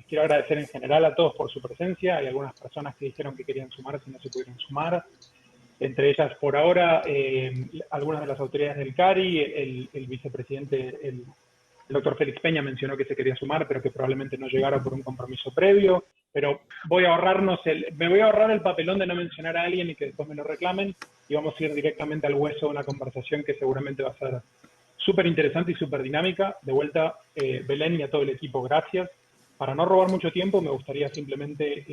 quiero agradecer en general a todos por su presencia. Hay algunas personas que dijeron que querían sumarse y no se pudieron sumar. Entre ellas, por ahora, algunas de las autoridades del CARI, el vicepresidente, el doctor Félix Peña mencionó que se quería sumar, pero que probablemente no llegara por un compromiso previo. Pero me voy a ahorrar el papelón de no mencionar a alguien y que después me lo reclamen, y vamos a ir directamente al hueso de una conversación que seguramente va a ser súper interesante y súper dinámica. De vuelta, Belén y a todo el equipo, gracias. Para no robar mucho tiempo, me gustaría simplemente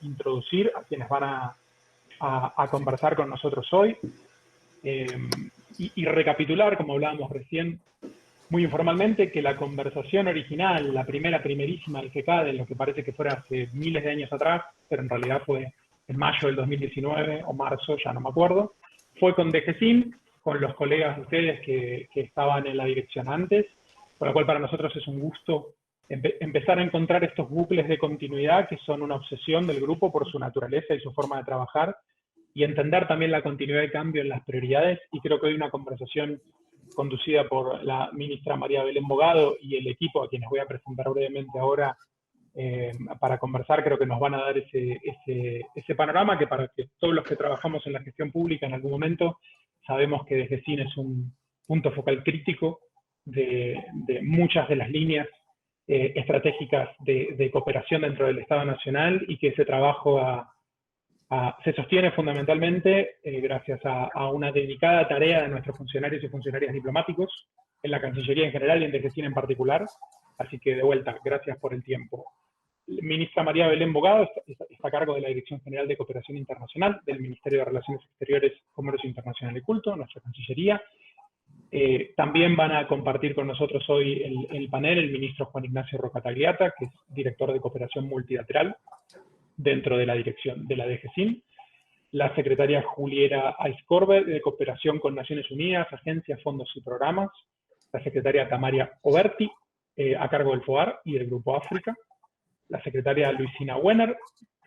introducir a quienes van a conversar con nosotros hoy y recapitular, como hablábamos recién, muy informalmente, que la conversación original, la primerísima del GECAD, en lo que parece que fuera hace miles de años atrás, pero en realidad fue en mayo del 2019 o marzo, ya no me acuerdo, fue con DGCIN, con los colegas de ustedes que estaban en la dirección antes, con lo cual para nosotros es un gusto empezar a encontrar estos bucles de continuidad que son una obsesión del grupo por su naturaleza y su forma de trabajar, y entender también la continuidad de cambio en las prioridades. Y creo que hoy una conversación conducida por la ministra María Belén Bogado y el equipo a quienes voy a presentar brevemente ahora para conversar, creo que nos van a dar ese panorama que para que todos los que trabajamos en la gestión pública en algún momento sabemos que DGCIN es un punto focal crítico de muchas de las líneas estratégicas de cooperación dentro del Estado Nacional, y que ese trabajo se sostiene fundamentalmente gracias a una dedicada tarea de nuestros funcionarios y funcionarias diplomáticos en la Cancillería en general y en DGCIN en particular. Así que, de vuelta, gracias por el tiempo. La ministra María Belén Bogado está a cargo de la Dirección General de Cooperación Internacional del Ministerio de Relaciones Exteriores, Comercio Internacional y Culto, nuestra Cancillería. También van a compartir con nosotros hoy el panel el ministro Juan Ignacio Roca Tagliata, que es director de Cooperación Multilateral dentro de la dirección de la DGCIN, la secretaria Juliera Aizcorbe, de Cooperación con Naciones Unidas, agencias, fondos y programas, la secretaria Tamaria Oberti, a cargo del FOAR y del Grupo África, la secretaria Luisina Wenner,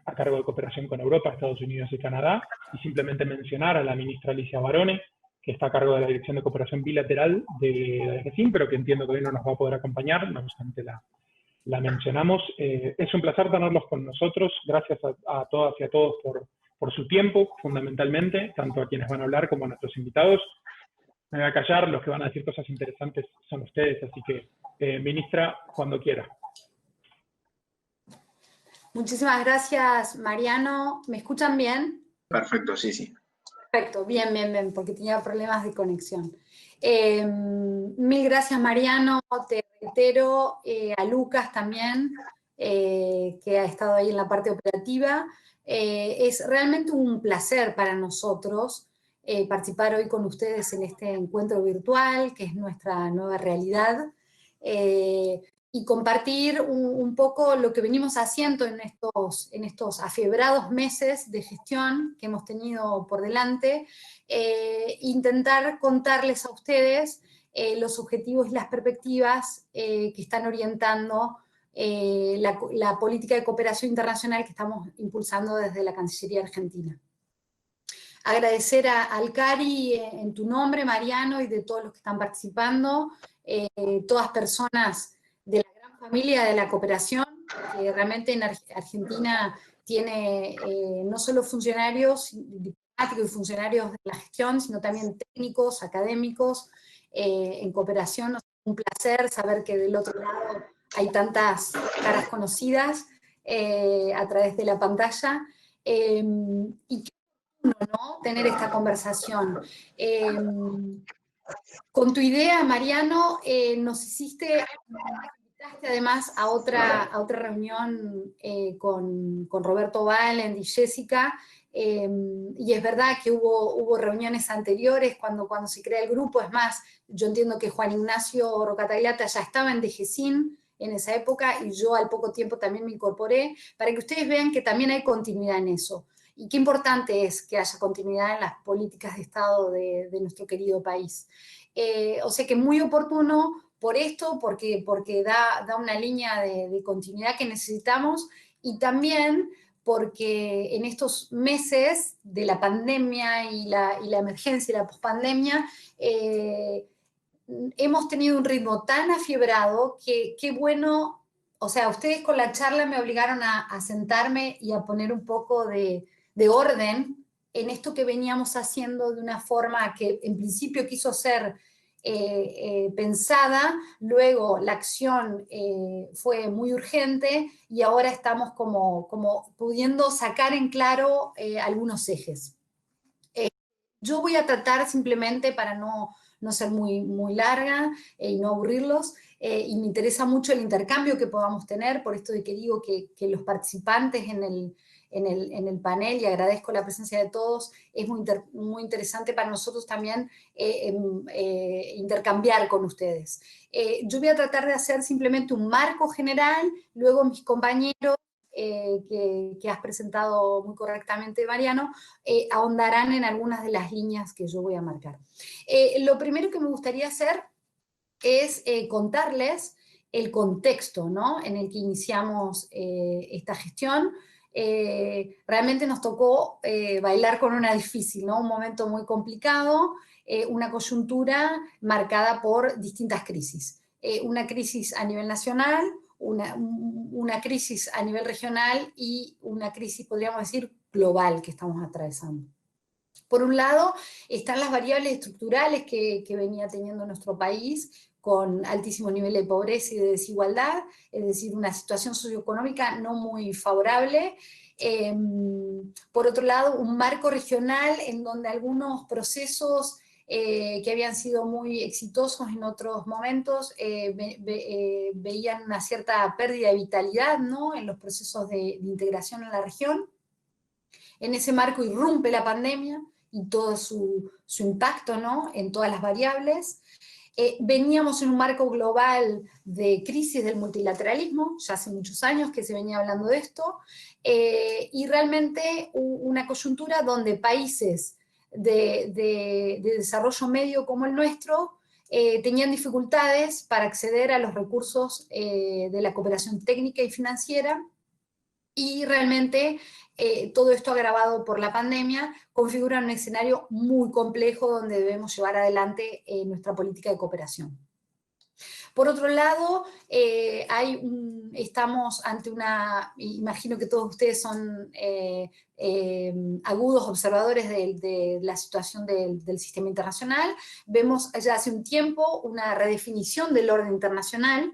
a cargo de Cooperación con Europa, Estados Unidos y Canadá, y simplemente mencionar a la ministra Alicia Barone, que está a cargo de la Dirección de Cooperación Bilateral de la DGCIN, pero que entiendo que hoy no nos va a poder acompañar, no obstante la mencionamos. Es un placer tenerlos con nosotros. Gracias a todas y a todos por su tiempo, fundamentalmente, tanto a quienes van a hablar como a nuestros invitados. Me voy a callar, los que van a decir cosas interesantes son ustedes, así que, ministra, cuando quiera. Muchísimas gracias, Mariano. ¿Me escuchan bien? Perfecto, sí, sí. Perfecto, bien, porque tenía problemas de conexión. Mil gracias, Mariano. Te reitero, a Lucas también, que ha estado ahí en la parte operativa. Es realmente un placer para nosotros participar hoy con ustedes en este encuentro virtual, que es nuestra nueva realidad, y compartir un poco lo que venimos haciendo en estos afiebrados meses de gestión que hemos tenido por delante, intentar contarles a ustedes los objetivos y las perspectivas que están orientando la política de cooperación internacional que estamos impulsando desde la Cancillería Argentina. Agradecer al CARI en tu nombre, Mariano, y de todos los que están participando, todas personas de la gran familia de la cooperación, que realmente en Argentina tiene no solo funcionarios diplomáticos y funcionarios de la gestión, sino también técnicos, académicos, en cooperación. Es un placer saber que del otro lado hay tantas caras conocidas a través de la pantalla, y ¿no? Tener esta conversación. Con tu idea, Mariano, nos invitaste además a otra reunión con Roberto Valent y Jessica, y es verdad que hubo reuniones anteriores cuando se crea el grupo. Es más, yo entiendo que Juan Ignacio Roca Tagliata ya estaba en DGCIN en esa época, y yo al poco tiempo también me incorporé, para que ustedes vean que también hay continuidad en eso. Y qué importante es que haya continuidad en las políticas de Estado de nuestro querido país. O sea que muy oportuno por esto, porque da una línea de continuidad que necesitamos, y también porque en estos meses de la pandemia y la emergencia y la pospandemia, hemos tenido un ritmo tan afiebrado que qué bueno o sea, ustedes con la charla me obligaron a sentarme y a poner un poco de orden en esto que veníamos haciendo de una forma que en principio quiso ser pensada, luego la acción fue muy urgente y ahora estamos como pudiendo sacar en claro algunos ejes. Yo voy a tratar simplemente para no ser muy larga y no aburrirlos, y me interesa mucho el intercambio que podamos tener, por esto de que digo que los participantes en el panel, y agradezco la presencia de todos, es muy interesante para nosotros también intercambiar con ustedes. Yo voy a tratar de hacer simplemente un marco general, luego mis compañeros, que has presentado muy correctamente, Mariano, ahondarán en algunas de las líneas que yo voy a marcar. Lo primero que me gustaría hacer es contarles el contexto, ¿no?, en el que iniciamos esta gestión. Realmente nos tocó bailar con una difícil, ¿no?, un momento muy complicado, una coyuntura marcada por distintas crisis. Una crisis a nivel nacional, una crisis a nivel regional y una crisis, podríamos decir, global que estamos atravesando. Por un lado, están las variables estructurales que venía teniendo nuestro país, con altísimo nivel de pobreza y de desigualdad, es decir, una situación socioeconómica no muy favorable. Por otro lado, un marco regional en donde algunos procesos que habían sido muy exitosos en otros momentos veían una cierta pérdida de vitalidad, ¿no?, en los procesos de integración en la región. En ese marco irrumpe la pandemia y todo su impacto, ¿no?, en todas las variables. Veníamos en un marco global de crisis del multilateralismo, ya hace muchos años que se venía hablando de esto, y realmente una coyuntura donde países de desarrollo medio como el nuestro tenían dificultades para acceder a los recursos de la cooperación técnica y financiera, y realmente todo esto agravado por la pandemia configura un escenario muy complejo donde debemos llevar adelante nuestra política de cooperación. Por otro lado, estamos ante imagino que todos ustedes son agudos observadores de la situación del sistema internacional. Vemos ya hace un tiempo una redefinición del orden internacional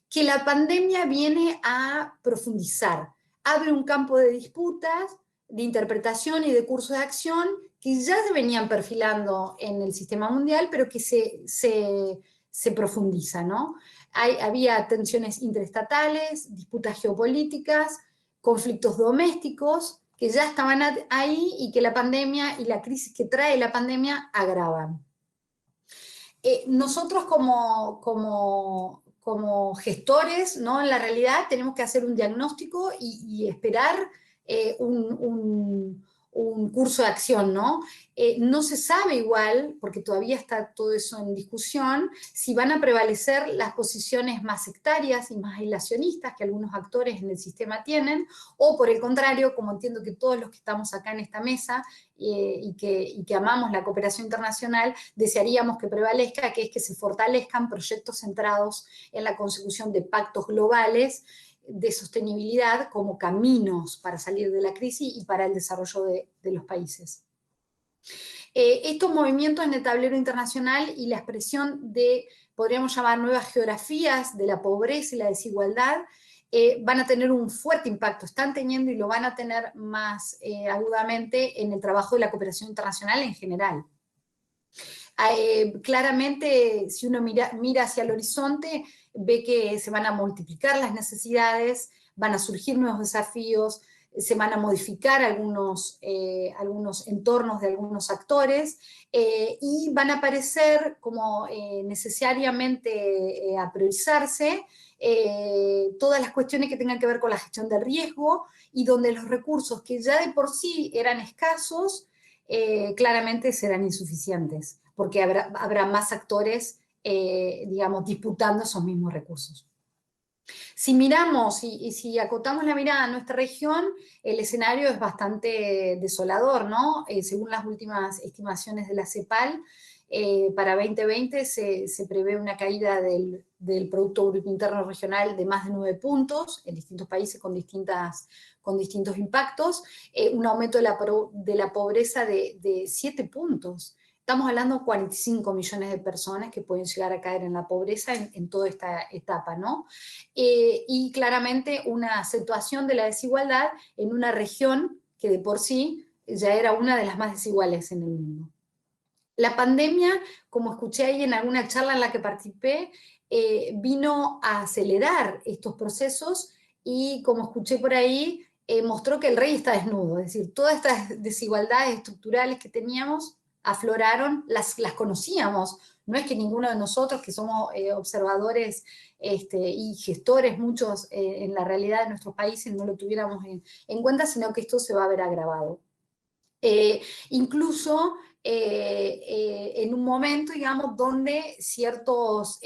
que la pandemia viene a profundizar. Abre un campo de disputas, de interpretación y de curso de acción que ya se venían perfilando en el sistema mundial, pero que se profundiza, ¿no? Había tensiones interestatales, disputas geopolíticas, conflictos domésticos, que ya estaban ahí y que la pandemia y la crisis que trae la pandemia agravan. Nosotros como gestores, ¿no?, en la realidad tenemos que hacer un diagnóstico y esperar un curso de acción, ¿no? No se sabe igual, porque todavía está todo eso en discusión, si van a prevalecer las posiciones más sectarias y más aislacionistas que algunos actores en el sistema tienen, o por el contrario, como entiendo que todos los que estamos acá en esta mesa y que amamos la cooperación internacional, desearíamos que prevalezca, que es que se fortalezcan proyectos centrados en la consecución de pactos globales de sostenibilidad como caminos para salir de la crisis y para el desarrollo de los países. Estos movimientos en el tablero internacional y la expresión de, podríamos llamar, nuevas geografías de la pobreza y la desigualdad, van a tener un fuerte impacto, están teniendo y lo van a tener más agudamente en el trabajo de la cooperación internacional en general. Claramente, si uno mira hacia el horizonte, ve que se van a multiplicar las necesidades, van a surgir nuevos desafíos, se van a modificar algunos entornos de algunos actores, y van a aparecer como necesariamente a priorizarse todas las cuestiones que tengan que ver con la gestión del riesgo, y donde los recursos que ya de por sí eran escasos, claramente serán insuficientes, porque habrá más actores, digamos, disputando esos mismos recursos. Si miramos y si acotamos la mirada a nuestra región, el escenario es bastante desolador, ¿no? Según las últimas estimaciones de la CEPAL, para 2020 se prevé una caída del Producto Bruto Interno Regional de más de 9 puntos en distintos países con distintos impactos, un aumento de la pobreza de 7 puntos. Estamos hablando de 45 millones de personas que pueden llegar a caer en la pobreza en toda esta etapa, ¿no? Y claramente una acentuación de la desigualdad en una región que de por sí ya era una de las más desiguales en el mundo. La pandemia, como escuché ahí en alguna charla en la que participé, vino a acelerar estos procesos y, como escuché por ahí, mostró que el rey está desnudo, es decir, todas estas desigualdades estructurales que teníamos afloraron, las conocíamos, no es que ninguno de nosotros que somos observadores y gestores muchos en la realidad de nuestros países no lo tuviéramos en cuenta, sino que esto se va a ver agravado. Incluso en un momento, digamos, donde ciertos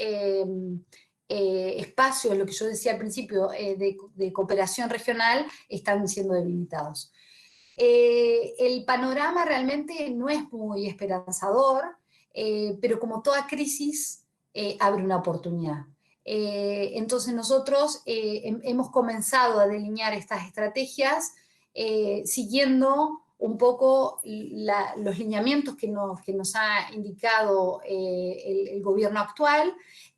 espacios, lo que yo decía al principio, de cooperación regional, están siendo debilitados. El panorama realmente no es muy esperanzador, pero como toda crisis, abre una oportunidad. Entonces nosotros hemos comenzado a delinear estas estrategias siguiendo un poco los lineamientos que nos ha indicado el gobierno actual,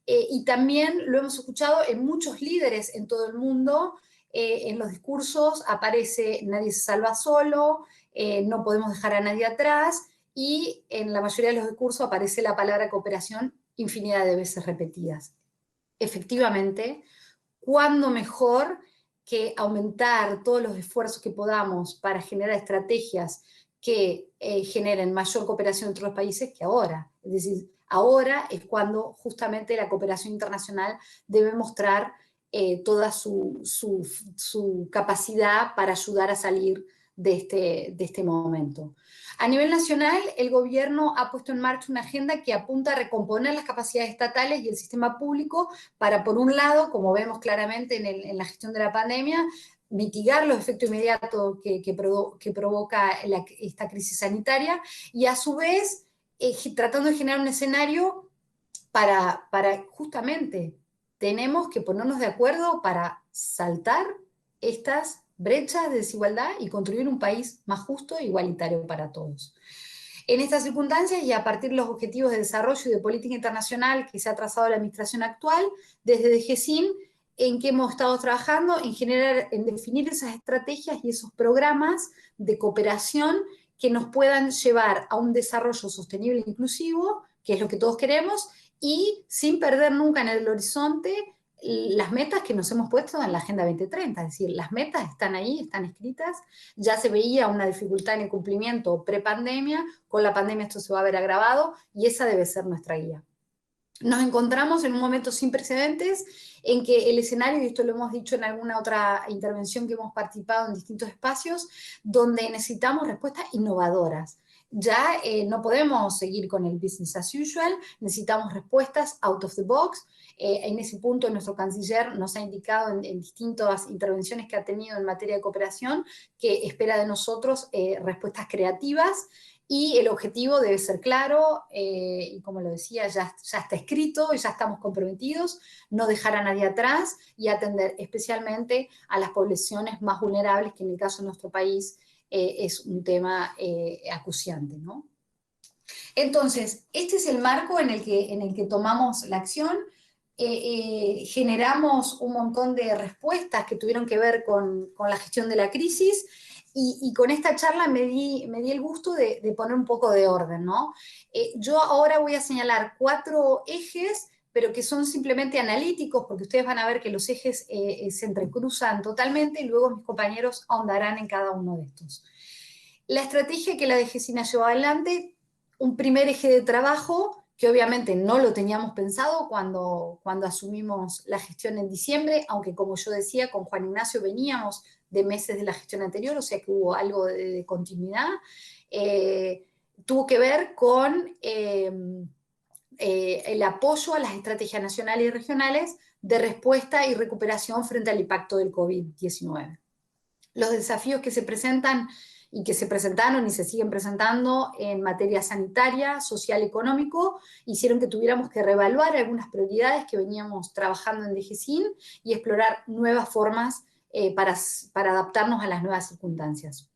y también lo hemos escuchado en muchos líderes en todo el mundo. En los discursos aparece nadie se salva solo, no podemos dejar a nadie atrás, y en la mayoría de los discursos aparece la palabra cooperación infinidad de veces repetidas. Efectivamente, ¿cuándo mejor que aumentar todos los esfuerzos que podamos para generar estrategias que generen mayor cooperación entre los países que ahora? Es decir, ahora es cuando justamente la cooperación internacional debe mostrar toda su capacidad para ayudar a salir de este momento. A nivel nacional, el gobierno ha puesto en marcha una agenda que apunta a recomponer las capacidades estatales y el sistema público para, por un lado, como vemos claramente en la gestión de la pandemia, mitigar los efectos inmediatos que provoca esta crisis sanitaria, y a su vez tratando de generar un escenario para justamente tenemos que ponernos de acuerdo para saltar estas brechas de desigualdad y construir un país más justo e igualitario para todos. En estas circunstancias, y a partir de los objetivos de desarrollo y de política internacional que se ha trazado la administración actual, desde DGCIN, en que hemos estado trabajando en definir esas estrategias y esos programas de cooperación que nos puedan llevar a un desarrollo sostenible e inclusivo, que es lo que todos queremos, y sin perder nunca en el horizonte las metas que nos hemos puesto en la Agenda 2030, es decir, las metas están ahí, están escritas, ya se veía una dificultad en el cumplimiento pre-pandemia, con la pandemia esto se va a ver agravado, y esa debe ser nuestra guía. Nos encontramos en un momento sin precedentes en que el escenario, y esto lo hemos dicho en alguna otra intervención que hemos participado en distintos espacios, donde necesitamos respuestas innovadoras. Ya no podemos seguir con el business as usual, necesitamos respuestas out of the box. En ese punto nuestro canciller nos ha indicado en distintas intervenciones que ha tenido en materia de cooperación que espera de nosotros respuestas creativas, y el objetivo debe ser claro, y como lo decía, ya está escrito y ya estamos comprometidos, no dejar a nadie atrás y atender especialmente a las poblaciones más vulnerables, que en el caso de nuestro país es un tema acuciante, ¿no? Entonces, este es el marco en el que tomamos la acción. Generamos un montón de respuestas que tuvieron que ver con la gestión de la crisis, y con esta charla me di el gusto de poner un poco de orden, ¿no? Yo ahora voy a señalar 4 ejes, pero que son simplemente analíticos, porque ustedes van a ver que los ejes se entrecruzan totalmente, y luego mis compañeros ahondarán en cada uno de estos. La estrategia que la DGCIN llevó adelante, un primer eje de trabajo, que obviamente no lo teníamos pensado cuando asumimos la gestión en diciembre, aunque como yo decía, con Juan Ignacio veníamos de meses de la gestión anterior, o sea que hubo algo de continuidad, tuvo que ver con el apoyo a las estrategias nacionales y regionales de respuesta y recuperación frente al impacto del COVID-19. Los desafíos que se presentan y que se presentaron y se siguen presentando en materia sanitaria, social, económico, hicieron que tuviéramos que reevaluar algunas prioridades que veníamos trabajando en DGCIN y explorar nuevas formas para adaptarnos a las nuevas circunstancias.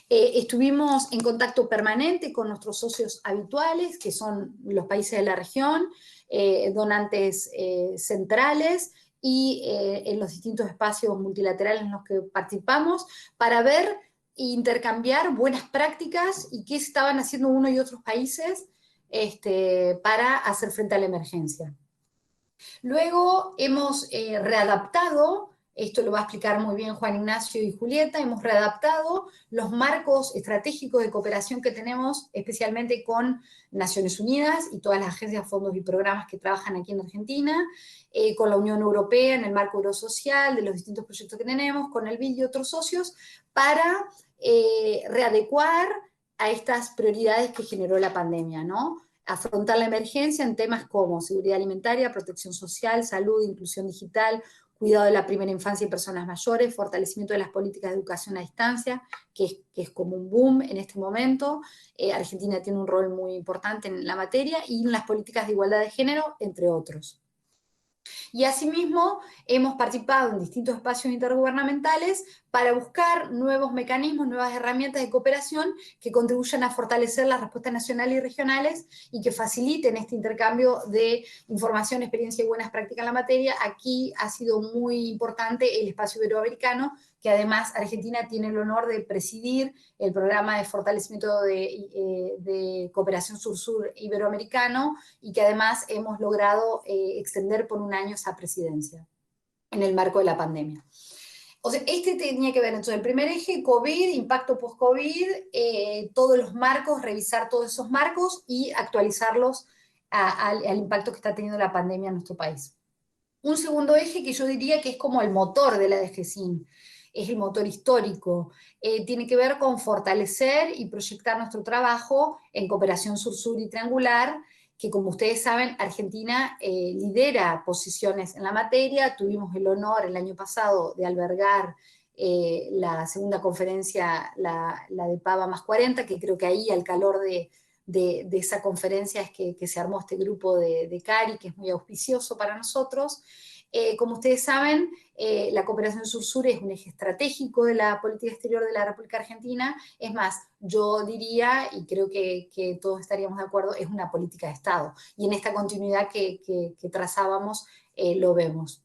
Estuvimos en contacto permanente con nuestros socios habituales, que son los países de la región, donantes centrales, y en los distintos espacios multilaterales en los que participamos, para ver e intercambiar buenas prácticas y qué estaban haciendo uno y otros países para hacer frente a la emergencia. Luego hemos readaptado, esto lo va a explicar muy bien Juan Ignacio y Julieta, hemos readaptado los marcos estratégicos de cooperación que tenemos, especialmente con Naciones Unidas y todas las agencias, fondos y programas que trabajan aquí en Argentina, con la Unión Europea en el marco eurosocial, de los distintos proyectos que tenemos, con el BID y otros socios, para readecuar a estas prioridades que generó la pandemia, ¿no? Afrontar la emergencia en temas como seguridad alimentaria, protección social, salud, inclusión digital, cuidado de la primera infancia y personas mayores, fortalecimiento de las políticas de educación a distancia, que es como un boom en este momento. Argentina tiene un rol muy importante en la materia, y en las políticas de igualdad de género, entre otros. Y asimismo hemos participado en distintos espacios intergubernamentales para buscar nuevos mecanismos, nuevas herramientas de cooperación que contribuyan a fortalecer las respuestas nacionales y regionales y que faciliten este intercambio de información, experiencia y buenas prácticas en la materia. Aquí ha sido muy importante el espacio iberoamericano, que además Argentina tiene el honor de presidir el programa de fortalecimiento de cooperación sur-sur iberoamericano, y que además hemos logrado extender por un año esa presidencia en el marco de la pandemia. O sea, tenía que ver, entonces, el primer eje, COVID, impacto post-COVID, todos los marcos, revisar todos esos marcos y actualizarlos al impacto que está teniendo la pandemia en nuestro país. Un segundo eje que yo diría que es como el motor de la DGCIN, es el motor histórico, tiene que ver con fortalecer y proyectar nuestro trabajo en cooperación sur-sur y triangular, que como ustedes saben, Argentina lidera posiciones en la materia. Tuvimos el honor el año pasado de albergar la segunda conferencia, la de Pava más 40, que creo que ahí al calor de esa conferencia es que se armó este grupo de CARI, que es muy auspicioso para nosotros. Como ustedes saben, la cooperación sur-sur es un eje estratégico de la política exterior de la República Argentina. Es más, yo diría, y creo que todos estaríamos de acuerdo, es una política de Estado. Y en esta continuidad que trazábamos, lo vemos.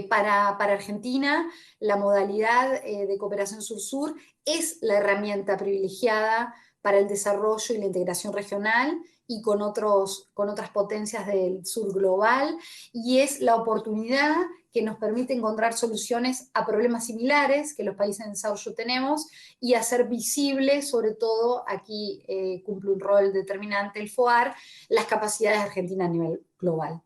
Para Argentina, la modalidad de cooperación sur-sur es la herramienta privilegiada para el desarrollo y la integración regional y con otras potencias del sur global, y es la oportunidad que nos permite encontrar soluciones a problemas similares que los países en desarrollo tenemos, y hacer visible, sobre todo, aquí cumple un rol determinante el FOAR, las capacidades de Argentina a nivel global.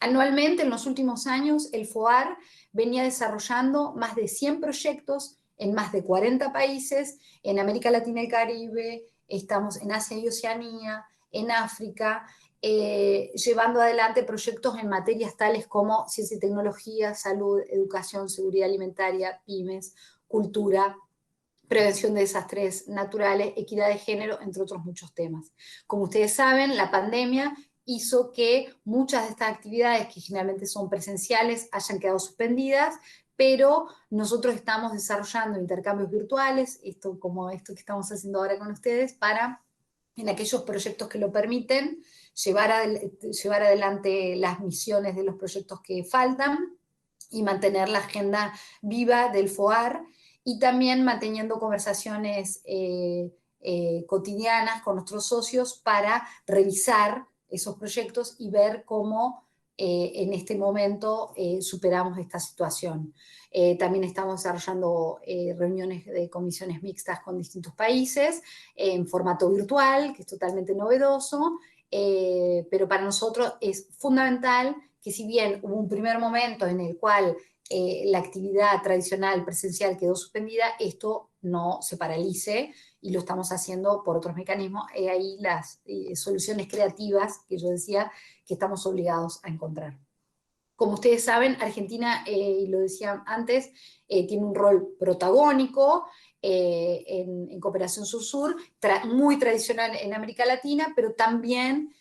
Anualmente, en los últimos años, el FOAR venía desarrollando más de 100 proyectos en más de 40 países, en América Latina y Caribe, estamos en Asia y Oceanía, en África, llevando adelante proyectos en materias tales como ciencia y tecnología, salud, educación, seguridad alimentaria, pymes, cultura, prevención de desastres naturales, equidad de género, entre otros muchos temas. Como ustedes saben, la pandemia hizo que muchas de estas actividades, que generalmente son presenciales, hayan quedado suspendidas, pero nosotros estamos desarrollando intercambios virtuales, como esto que estamos haciendo ahora con ustedes, para, en aquellos proyectos que lo permiten, llevar adelante las misiones de los proyectos que faltan y mantener la agenda viva del FOAR, y también manteniendo conversaciones cotidianas con nuestros socios para revisar esos proyectos y ver cómo en este momento superamos esta situación. También estamos desarrollando reuniones de comisiones mixtas con distintos países en formato virtual, que es totalmente novedoso, pero para nosotros es fundamental que, si bien hubo un primer momento en el cual la actividad tradicional presencial quedó suspendida, esto no se paralice, y lo estamos haciendo por otros mecanismos. Ahí las soluciones creativas que yo decía que estamos obligados a encontrar. Como ustedes saben, Argentina, y lo decía antes, tiene un rol protagónico en cooperación sur-sur, muy tradicional en América Latina, pero también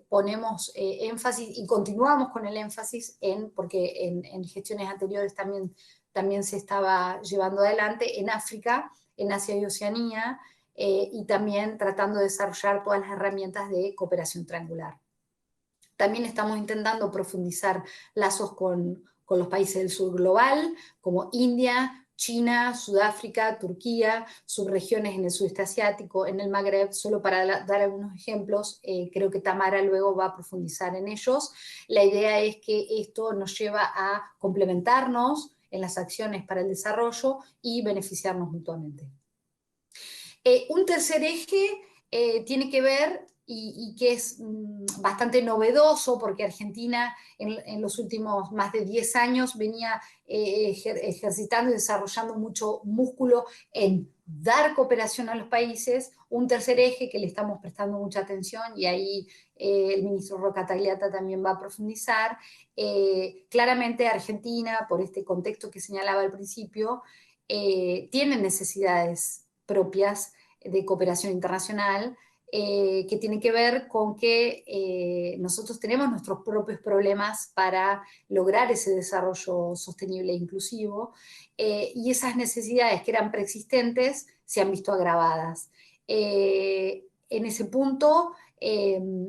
ponemos énfasis y continuamos con el énfasis porque en gestiones anteriores también se estaba llevando adelante en África, en Asia y Oceanía, y también tratando de desarrollar todas las herramientas de cooperación triangular. También estamos intentando profundizar lazos con los países del sur global, como India, China, Sudáfrica, Turquía, subregiones en el sudeste asiático, en el Magreb, solo para dar algunos ejemplos. Creo que Tamara luego va a profundizar en ellos. La idea es que esto nos lleva a complementarnos en las acciones para el desarrollo y beneficiarnos mutuamente. Un tercer eje tiene que ver, y que es bastante novedoso, porque Argentina en los últimos más de 10 años venía ejercitando y desarrollando mucho músculo en dar cooperación a los países. Un tercer eje que le estamos prestando mucha atención, y ahí el ministro Roca Tagliata también va a profundizar. Claramente Argentina, por este contexto que señalaba al principio, tiene necesidades propias de cooperación internacional, que tienen que ver con que nosotros tenemos nuestros propios problemas para lograr ese desarrollo sostenible e inclusivo, y esas necesidades que eran preexistentes se han visto agravadas. En ese punto,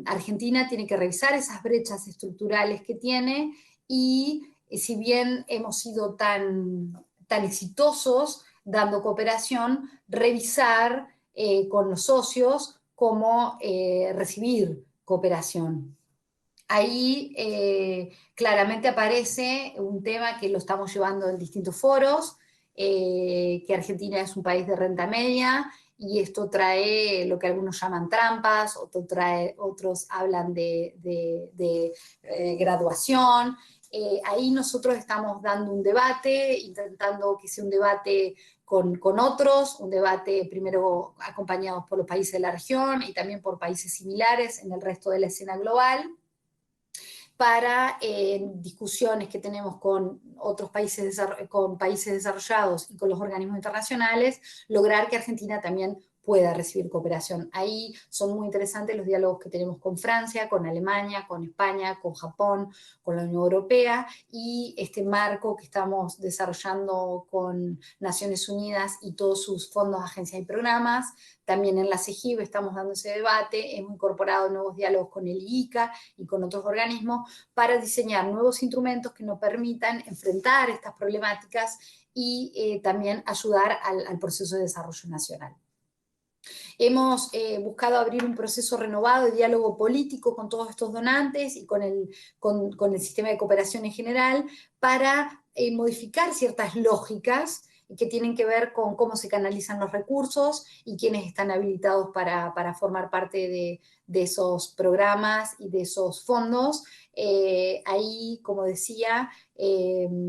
Argentina tiene que revisar esas brechas estructurales que tiene, y si bien hemos sido tan exitosos dando cooperación, revisar con los socios cómo recibir cooperación. Ahí claramente aparece un tema que lo estamos llevando en distintos foros, que Argentina es un país de renta media, y esto trae lo que algunos llaman trampas, otros hablan de graduación. Ahí nosotros estamos dando un debate, intentando que sea un debate con otros, un debate primero acompañados por los países de la región y también por países similares en el resto de la escena global, para discusiones que tenemos con otros países, con países desarrollados y con los organismos internacionales, lograr que Argentina también pueda recibir cooperación. Ahí son muy interesantes los diálogos que tenemos con Francia, con Alemania, con España, con Japón, con la Unión Europea, y este marco que estamos desarrollando con Naciones Unidas y todos sus fondos, agencias y programas. También en la CEGIB estamos dando ese debate, hemos incorporado nuevos diálogos con el IICA y con otros organismos para diseñar nuevos instrumentos que nos permitan enfrentar estas problemáticas y también ayudar al proceso de desarrollo nacional. Hemos buscado abrir un proceso renovado de diálogo político con todos estos donantes y con el sistema de cooperación en general, para modificar ciertas lógicas que tienen que ver con cómo se canalizan los recursos y quiénes están habilitados para formar parte de esos programas y de esos fondos. Ahí, como decía,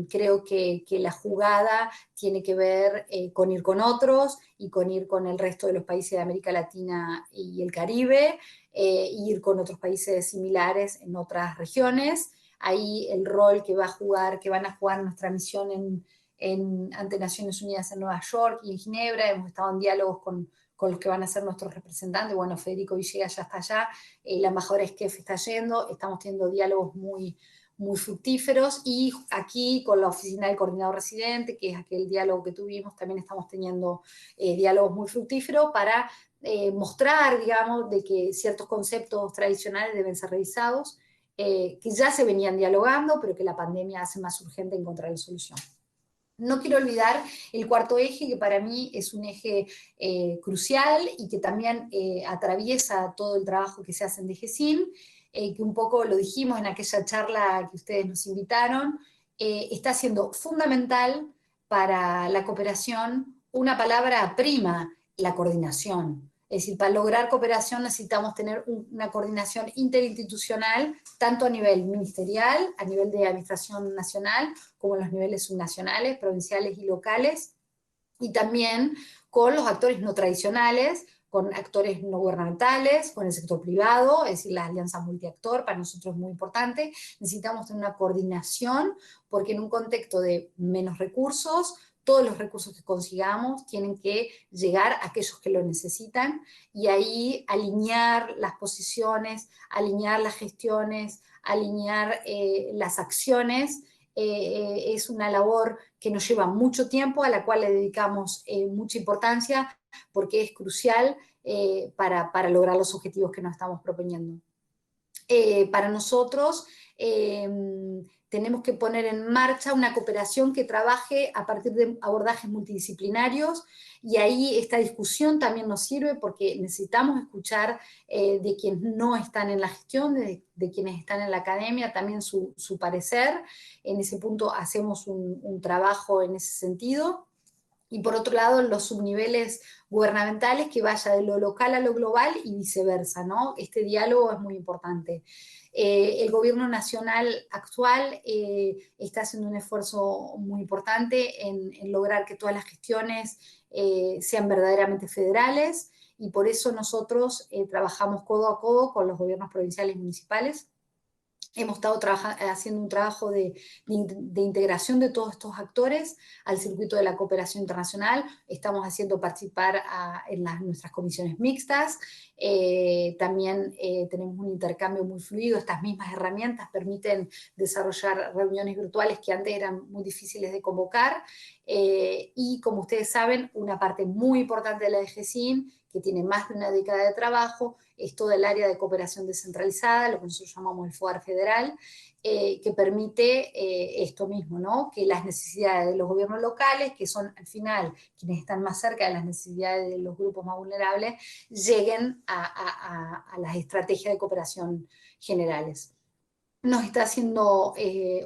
creo que la jugada tiene que ver con ir con otros y con ir con el resto de los países de América Latina y el Caribe, ir con otros países similares en otras regiones. Ahí el rol que van a jugar nuestra misión ante Naciones Unidas en Nueva York y en Ginebra. Hemos estado en diálogos con los que van a ser nuestros representantes. Bueno, Federico Villegas ya está allá, la embajadora Esquef está yendo, estamos teniendo diálogos muy fructíferos, y aquí con la oficina del coordinador residente, que es aquel diálogo que tuvimos, también estamos teniendo diálogos muy fructíferos para mostrar, digamos, de que ciertos conceptos tradicionales deben ser revisados, que ya se venían dialogando, pero que la pandemia hace más urgente encontrar la solución. No quiero olvidar el cuarto eje, que para mí es un eje crucial y que también atraviesa todo el trabajo que se hace en DGCIN, que un poco lo dijimos en aquella charla que ustedes nos invitaron, está siendo fundamental para la cooperación una palabra prima: la coordinación. Es decir, para lograr cooperación necesitamos tener una coordinación interinstitucional, tanto a nivel ministerial, a nivel de administración nacional, como en los niveles subnacionales, provinciales y locales, y también con los actores no tradicionales, con actores no gubernamentales, con el sector privado, es decir, la alianza multiactor para nosotros es muy importante. Necesitamos tener una coordinación, porque en un contexto de menos recursos, todos los recursos que consigamos tienen que llegar a aquellos que lo necesitan, y ahí alinear las posiciones, alinear las gestiones, alinear las acciones, es una labor que nos lleva mucho tiempo, a la cual le dedicamos mucha importancia, porque es crucial para lograr los objetivos que nos estamos proponiendo. Para nosotros tenemos que poner en marcha una cooperación que trabaje a partir de abordajes multidisciplinarios, y ahí esta discusión también nos sirve porque necesitamos escuchar de quienes no están en la gestión, de quienes están en la academia, también su parecer. En ese punto hacemos un trabajo en ese sentido. Y por otro lado, los subniveles gubernamentales, que vaya de lo local a lo global y viceversa, ¿no? Este diálogo es muy importante. El gobierno nacional actual está haciendo un esfuerzo muy importante en lograr que todas las gestiones sean verdaderamente federales, y por eso nosotros trabajamos codo a codo con los gobiernos provinciales y municipales. Hemos estado haciendo un trabajo de integración de todos estos actores al circuito de la cooperación internacional. Estamos haciendo participar en nuestras comisiones mixtas. También tenemos un intercambio muy fluido. Estas mismas herramientas permiten desarrollar reuniones virtuales que antes eran muy difíciles de convocar. Y como ustedes saben, una parte muy importante de la DGCIN, que tiene más de una década de trabajo, es todo el área de cooperación descentralizada, lo que nosotros llamamos el FOAR federal, que permite esto mismo, ¿no? Que las necesidades de los gobiernos locales, que son al final quienes están más cerca de las necesidades de los grupos más vulnerables, lleguen a las estrategias de cooperación generales. Nos está haciendo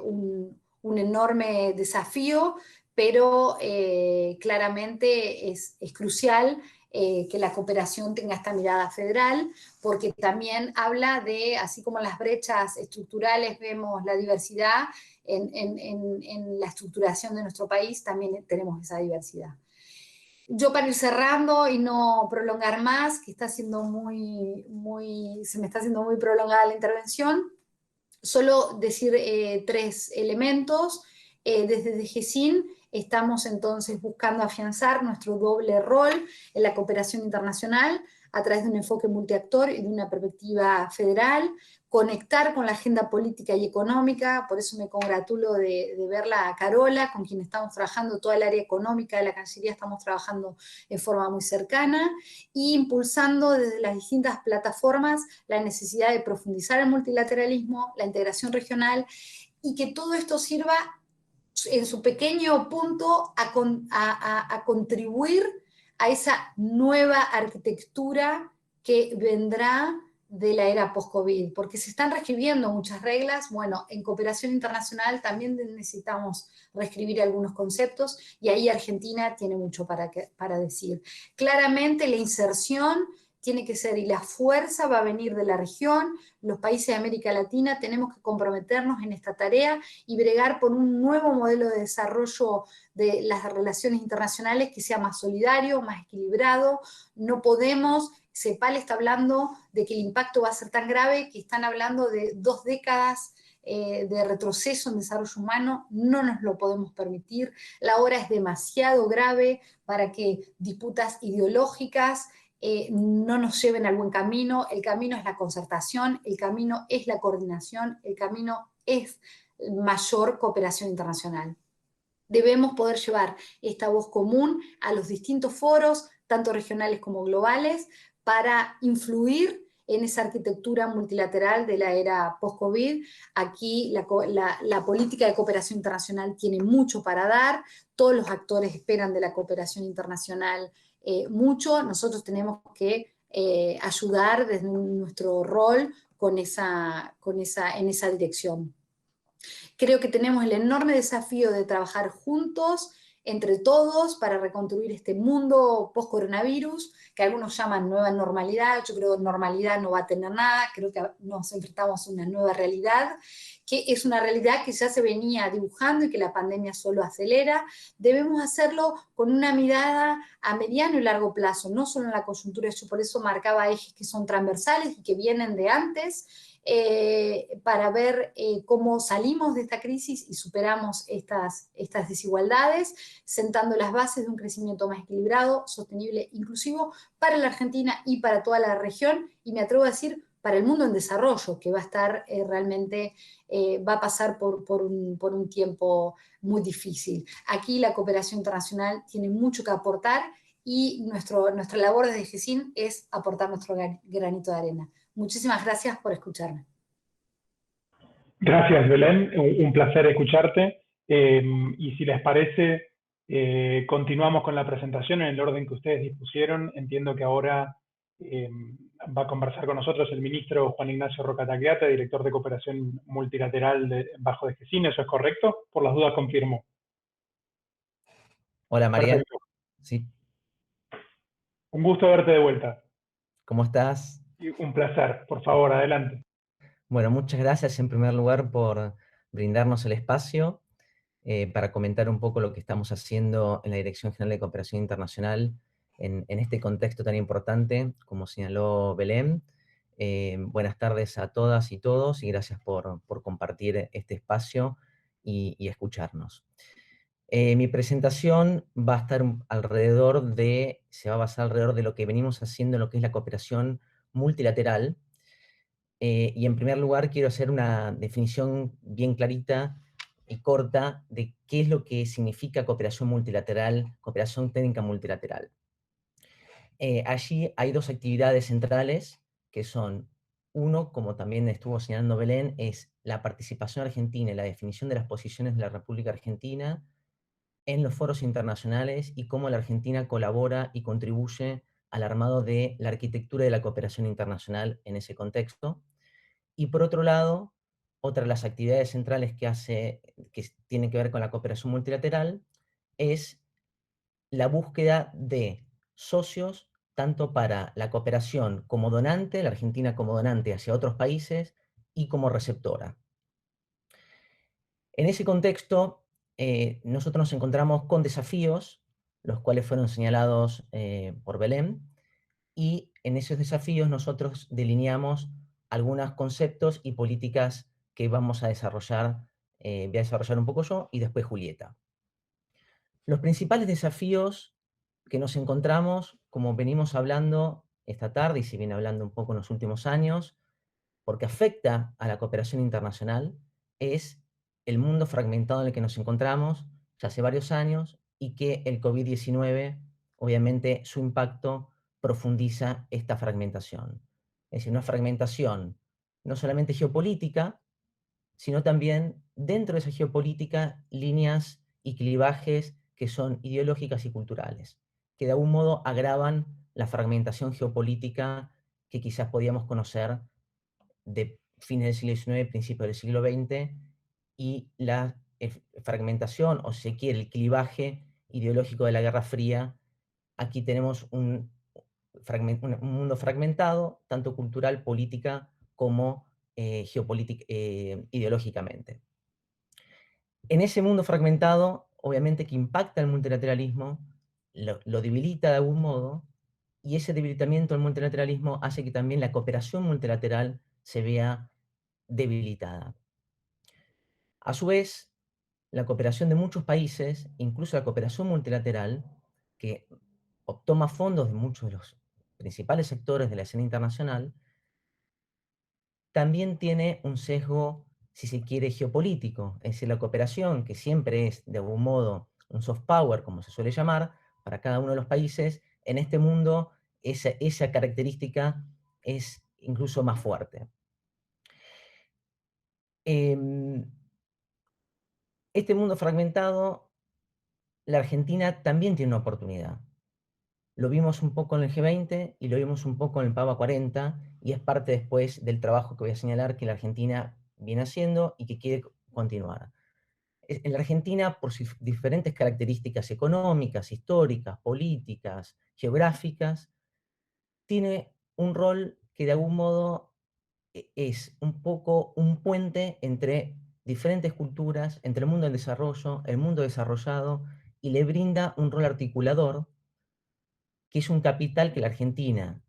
un enorme desafío, pero claramente es crucial que la cooperación tenga esta mirada federal, porque también habla de, así como en las brechas estructurales vemos la diversidad, en la estructuración de nuestro país también tenemos esa diversidad. Yo, para ir cerrando y no prolongar más, que está siendo se me está haciendo muy prolongada la intervención, solo decir 3 elementos. Desde DGCIN estamos entonces buscando afianzar nuestro doble rol en la cooperación internacional a través de un enfoque multiactor y de una perspectiva federal, conectar con la agenda política y económica. Por eso me congratulo de verla a Carola, con quien estamos trabajando toda el área económica de la Cancillería, estamos trabajando en forma muy cercana, y impulsando desde las distintas plataformas la necesidad de profundizar el multilateralismo, la integración regional, y que todo esto sirva en su pequeño punto a contribuir a esa nueva arquitectura que vendrá de la era post-COVID, porque se están reescribiendo muchas reglas. Bueno, en cooperación internacional también necesitamos reescribir algunos conceptos, y ahí Argentina tiene mucho para decir. Claramente la inserción tiene que ser, y la fuerza va a venir de la región. Los países de América Latina tenemos que comprometernos en esta tarea y bregar por un nuevo modelo de desarrollo de las relaciones internacionales que sea más solidario, más equilibrado. No podemos, CEPAL está hablando de que el impacto va a ser tan grave que están hablando de 2 décadas de retroceso en desarrollo humano. No nos lo podemos permitir. La hora es demasiado grave para que disputas ideológicas no nos lleven al buen camino. El camino es la concertación, el camino es la coordinación, el camino es mayor cooperación internacional. Debemos poder llevar esta voz común a los distintos foros, tanto regionales como globales, para influir en esa arquitectura multilateral de la era post-COVID. Aquí la política de cooperación internacional tiene mucho para dar. Todos los actores esperan de la cooperación internacional mucho. Nosotros tenemos que ayudar desde nuestro rol en esa dirección. Creo que tenemos el enorme desafío de trabajar juntos, entre todos, para reconstruir este mundo post-coronavirus, que algunos llaman nueva normalidad. Yo creo que normalidad no va a tener nada. Creo que nos enfrentamos a una nueva realidad, que es una realidad que ya se venía dibujando y que la pandemia solo acelera. Debemos hacerlo con una mirada a mediano y largo plazo, no solo en la coyuntura. Yo por eso marcaba ejes que son transversales y que vienen de antes, para ver cómo salimos de esta crisis y superamos estas desigualdades, sentando las bases de un crecimiento más equilibrado, sostenible, inclusivo para la Argentina y para toda la región, y me atrevo a decir para el mundo en desarrollo, que va a estar realmente, va a pasar por un tiempo muy difícil. Aquí la cooperación internacional tiene mucho que aportar y nuestra labor desde GESIN es aportar nuestro granito de arena. Muchísimas gracias por escucharme. Gracias, Belén. Un placer escucharte. Y si les parece, continuamos con la presentación en el orden que ustedes dispusieron. Entiendo que ahora va a conversar con nosotros el ministro Juan Ignacio Roca Tagliata, director de Cooperación Multilateral bajo de GESIN. ¿Eso es correcto? Por las dudas confirmo. Hola, Mariano. Perfecto. Sí. Un gusto verte de vuelta. ¿Cómo estás? Un placer. Por favor, adelante. Bueno, muchas gracias en primer lugar por brindarnos el espacio para comentar un poco lo que estamos haciendo en la Dirección General de Cooperación Internacional en este contexto tan importante, como señaló Belén. Buenas tardes a todas y todos y gracias por compartir este espacio y escucharnos. Mi presentación va a estar se va a basar alrededor de lo que venimos haciendo en lo que es la cooperación multilateral. Y en primer lugar quiero hacer una definición bien clarita y corta de qué es lo que significa cooperación multilateral, cooperación técnica multilateral. Allí hay dos actividades centrales que son, uno, como también estuvo señalando Belén, es la participación argentina y la definición de las posiciones de la República Argentina en los foros internacionales y cómo la Argentina colabora y contribuye al armado de la arquitectura de la cooperación internacional en ese contexto. Y por otro lado, otra de las actividades centrales que tiene que ver con la cooperación multilateral, es la búsqueda de socios, tanto para la cooperación como donante, la Argentina como donante hacia otros países, y como receptora. En ese contexto, nosotros nos encontramos con desafíos, los cuales fueron señalados por Belén, y en esos desafíos nosotros delineamos algunos conceptos y políticas que vamos a desarrollar, voy a desarrollar un poco yo y después Julieta. Los principales desafíos que nos encontramos, como venimos hablando esta tarde y se viene hablando un poco en los últimos años, porque afecta a la cooperación internacional, es el mundo fragmentado en el que nos encontramos ya hace varios años y que el COVID-19, obviamente, su impacto profundiza esta fragmentación. Es decir, una fragmentación no solamente geopolítica, sino también dentro de esa geopolítica líneas y clivajes que son ideológicas y culturales, que de algún modo agravan la fragmentación geopolítica que quizás podíamos conocer de fines del siglo XIX, principios del siglo XX, y la fragmentación, o si se quiere, el clivaje ideológico de la Guerra Fría. Aquí tenemos un mundo fragmentado, tanto cultural, política, como ideológicamente. En ese mundo fragmentado, obviamente que impacta el multilateralismo, lo debilita de algún modo, y ese debilitamiento del multilateralismo hace que también la cooperación multilateral se vea debilitada. A su vez, la cooperación de muchos países, incluso la cooperación multilateral, que toma fondos de muchos de los principales sectores de la escena internacional, también tiene un sesgo, si se quiere, geopolítico. Es decir, la cooperación, que siempre es de algún modo un soft power, como se suele llamar, para cada uno de los países, en este mundo esa característica es incluso más fuerte. Este mundo fragmentado, la Argentina también tiene una oportunidad. Lo vimos un poco en el G20 y lo vimos un poco en el PAVA 40, y es parte después del trabajo que voy a señalar que la Argentina viene haciendo y que quiere continuar. En la Argentina, por sus diferentes características económicas, históricas, políticas, geográficas, tiene un rol que de algún modo es un poco un puente entre diferentes culturas, entre el mundo en desarrollo, el mundo desarrollado, y le brinda un rol articulador, que es un capital que la Argentina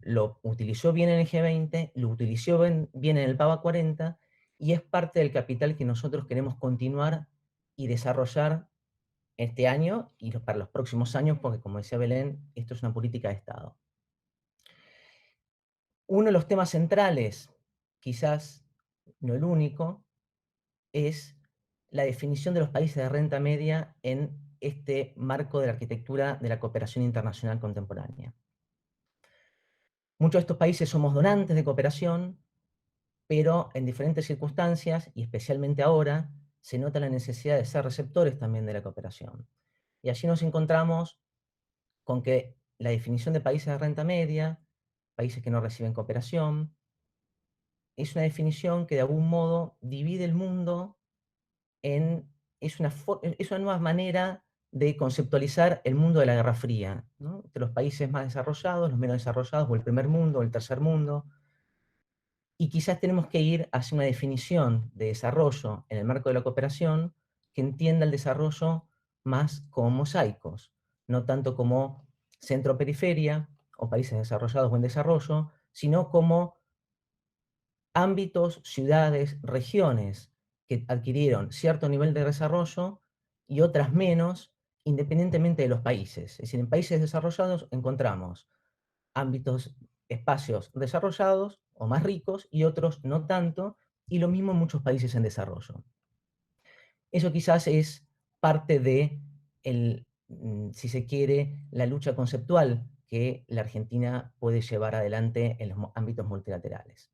lo utilizó bien en el G20, lo utilizó bien en el PAVA 40, y es parte del capital que nosotros queremos continuar y desarrollar este año y para los próximos años, porque como decía Belén, esto es una política de Estado. Uno de los temas centrales, quizás no el único, es la definición de los países de renta media en este marco de la arquitectura de la cooperación internacional contemporánea. Muchos de estos países somos donantes de cooperación, pero en diferentes circunstancias, y especialmente ahora, se nota la necesidad de ser receptores también de la cooperación. Y allí nos encontramos con que la definición de países de renta media, países que no reciben cooperación, es una definición que de algún modo divide el mundo es una nueva manera de conceptualizar el mundo de la Guerra Fría, ¿no? Entre los países más desarrollados, los menos desarrollados, o el primer mundo, o el tercer mundo. Y quizás tenemos que ir hacia una definición de desarrollo en el marco de la cooperación que entienda el desarrollo más como mosaicos, no tanto como centro-periferia o países desarrollados o en desarrollo, sino como ámbitos, ciudades, regiones que adquirieron cierto nivel de desarrollo y otras menos, independientemente de los países. Es decir, en países desarrollados encontramos ámbitos, espacios desarrollados o más ricos y otros no tanto, y lo mismo en muchos países en desarrollo. Eso quizás es parte de, si se quiere, la lucha conceptual que la Argentina puede llevar adelante en los ámbitos multilaterales.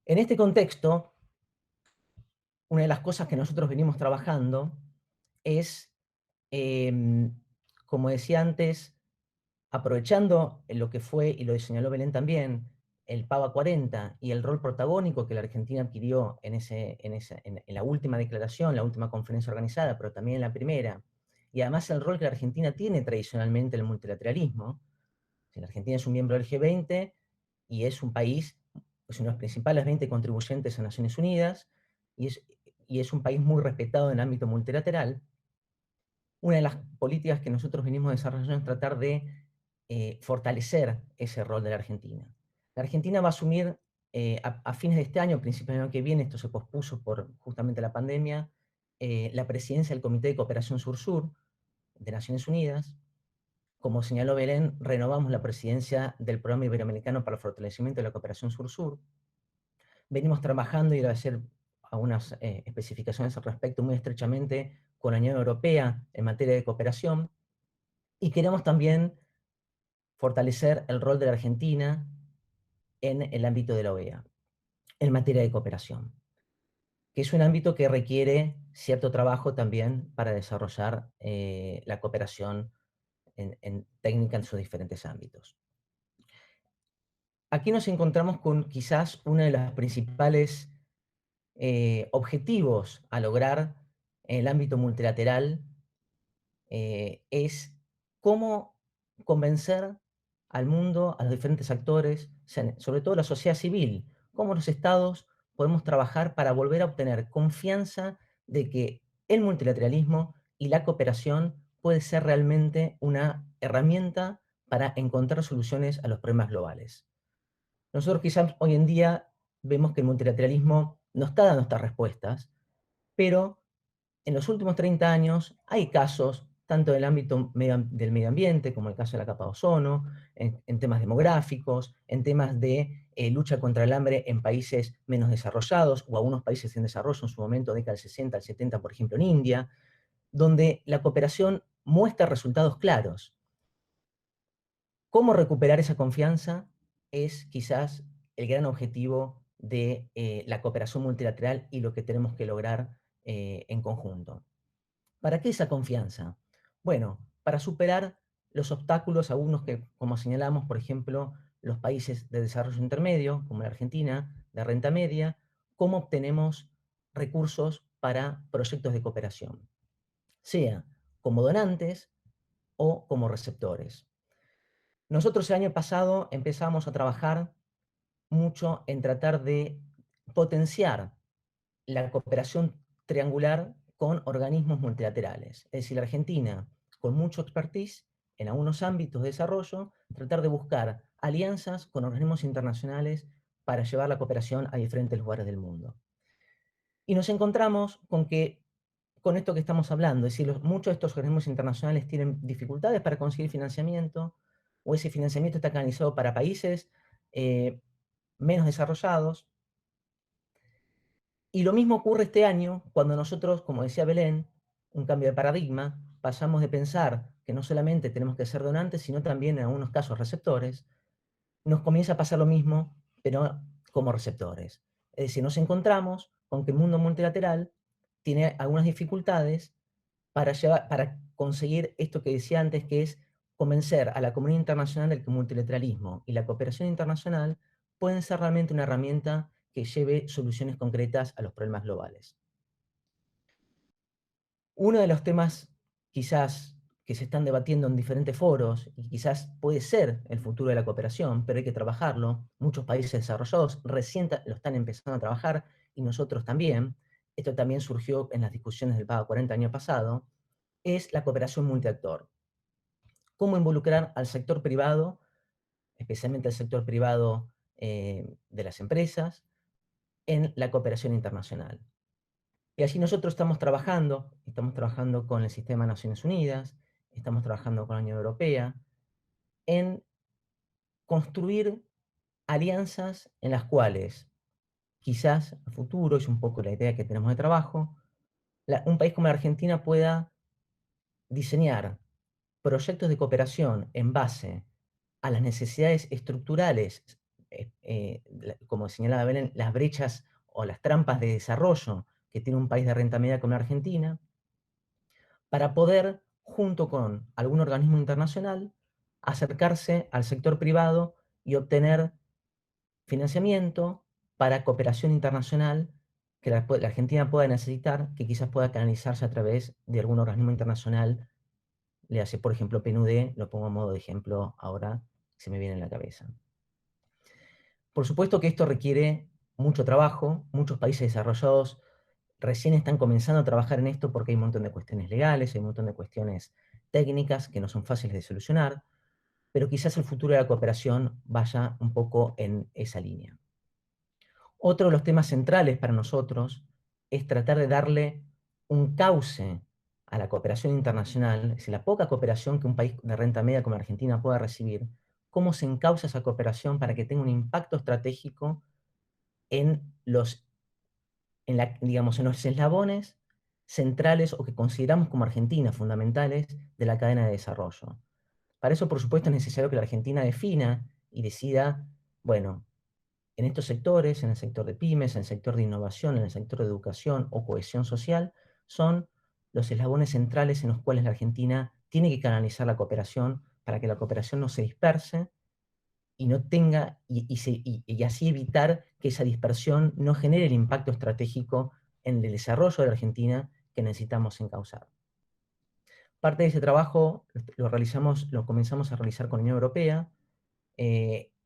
En este contexto, una de las cosas que nosotros venimos trabajando es, como decía antes, aprovechando lo que fue, y lo señaló Belén también, el PAVA 40 y el rol protagónico que la Argentina adquirió en la última declaración, la última conferencia organizada, pero también en la primera, y además el rol que la Argentina tiene tradicionalmente en el multilateralismo. La Argentina es un miembro del G20 y es un país, es uno de los principales 20 contribuyentes a Naciones Unidas, y es un país muy respetado en el ámbito multilateral. Una de las políticas que nosotros venimos desarrollando es tratar de fortalecer ese rol de la Argentina. La Argentina va a asumir a fines de este año, principios del año que viene, esto se pospuso por justamente la pandemia, la presidencia del Comité de Cooperación Sur-Sur de Naciones Unidas. Como señaló Belén, renovamos la presidencia del Programa Iberoamericano para el Fortalecimiento de la Cooperación Sur-Sur. Venimos trabajando, y voy a hacer algunas especificaciones al respecto, muy estrechamente con la Unión Europea en materia de cooperación, y queremos también fortalecer el rol de la Argentina en el ámbito de la OEA, en materia de cooperación, que es un ámbito que requiere cierto trabajo también para desarrollar la cooperación en técnica en sus diferentes ámbitos. Aquí nos encontramos con quizás uno de los principales objetivos a lograr en el ámbito multilateral, es cómo convencer al mundo, a los diferentes actores, sobre todo la sociedad civil, cómo los estados podemos trabajar para volver a obtener confianza de que el multilateralismo y la cooperación puede ser realmente una herramienta para encontrar soluciones a los problemas globales. Nosotros quizás hoy en día vemos que el multilateralismo no está dando estas respuestas, pero en los últimos 30 años hay casos, tanto del ámbito del medio ambiente, como el caso de la capa de ozono, en temas demográficos, en temas de lucha contra el hambre en países menos desarrollados, o algunos países en desarrollo en su momento, década del 60 al 70, por ejemplo, en India, donde la cooperación muestra resultados claros. ¿Cómo recuperar esa confianza? Es quizás el gran objetivo de la cooperación multilateral y lo que tenemos que lograr en conjunto. ¿Para qué esa confianza? Bueno, para superar los obstáculos, algunos que, como señalamos, por ejemplo, los países de desarrollo intermedio, como la Argentina, de renta media, cómo obtenemos recursos para proyectos de cooperación, sea como donantes o como receptores. Nosotros el año pasado empezamos a trabajar mucho en tratar de potenciar la cooperación triangular con organismos multilaterales. Es decir, la Argentina, con mucho expertise en algunos ámbitos de desarrollo, tratar de buscar alianzas con organismos internacionales para llevar la cooperación a diferentes lugares del mundo. Y nos encontramos con esto que estamos hablando, es decir, muchos de estos organismos internacionales tienen dificultades para conseguir financiamiento, o ese financiamiento está canalizado para países menos desarrollados. Y lo mismo ocurre este año cuando nosotros, como decía Belén, un cambio de paradigma, pasamos de pensar que no solamente tenemos que ser donantes, sino también en algunos casos receptores, nos comienza a pasar lo mismo, pero como receptores. Es decir, nos encontramos con que el mundo multilateral tiene algunas dificultades para conseguir esto que decía antes, que es convencer a la comunidad internacional de que el multilateralismo y la cooperación internacional pueden ser realmente una herramienta que lleve soluciones concretas a los problemas globales. Uno de los temas quizás que se están debatiendo en diferentes foros y quizás puede ser el futuro de la cooperación, pero hay que trabajarlo. Muchos países desarrollados recién lo están empezando a trabajar y nosotros también. Esto también surgió en las discusiones del PAGA 40 año pasado, es la cooperación multiactor. Cómo involucrar al sector privado, especialmente al sector privado de las empresas, en la cooperación internacional. Y allí nosotros estamos trabajando con el Sistema de Naciones Unidas, estamos trabajando con la Unión Europea, en construir alianzas en las cuales quizás a futuro, es un poco la idea que tenemos de trabajo, un país como la Argentina pueda diseñar proyectos de cooperación en base a las necesidades estructurales, como señalaba Belén, las brechas o las trampas de desarrollo que tiene un país de renta media como la Argentina, para poder, junto con algún organismo internacional, acercarse al sector privado y obtener financiamiento para cooperación internacional que la Argentina pueda necesitar, que quizás pueda canalizarse a través de algún organismo internacional. Le hace, por ejemplo, PNUD, lo pongo a modo de ejemplo ahora, se me viene en la cabeza. Por supuesto que esto requiere mucho trabajo, muchos países desarrollados recién están comenzando a trabajar en esto porque hay un montón de cuestiones legales, hay un montón de cuestiones técnicas que no son fáciles de solucionar, pero quizás el futuro de la cooperación vaya un poco en esa línea. Otro de los temas centrales para nosotros es tratar de darle un cauce a la cooperación internacional, es decir, la poca cooperación que un país de renta media como Argentina pueda recibir, cómo se encausa esa cooperación para que tenga un impacto estratégico en digamos, en los eslabones centrales o que consideramos como Argentina fundamentales de la cadena de desarrollo. Para eso, por supuesto, es necesario que la Argentina defina y decida, bueno, en estos sectores, en el sector de pymes, en el sector de innovación, en el sector de educación o cohesión social, son los eslabones centrales en los cuales la Argentina tiene que canalizar la cooperación para que la cooperación no se disperse y no tenga, y así evitar que esa dispersión no genere el impacto estratégico en el desarrollo de la Argentina que necesitamos encauzar. Parte de ese trabajo lo comenzamos a realizar con la Unión Europea.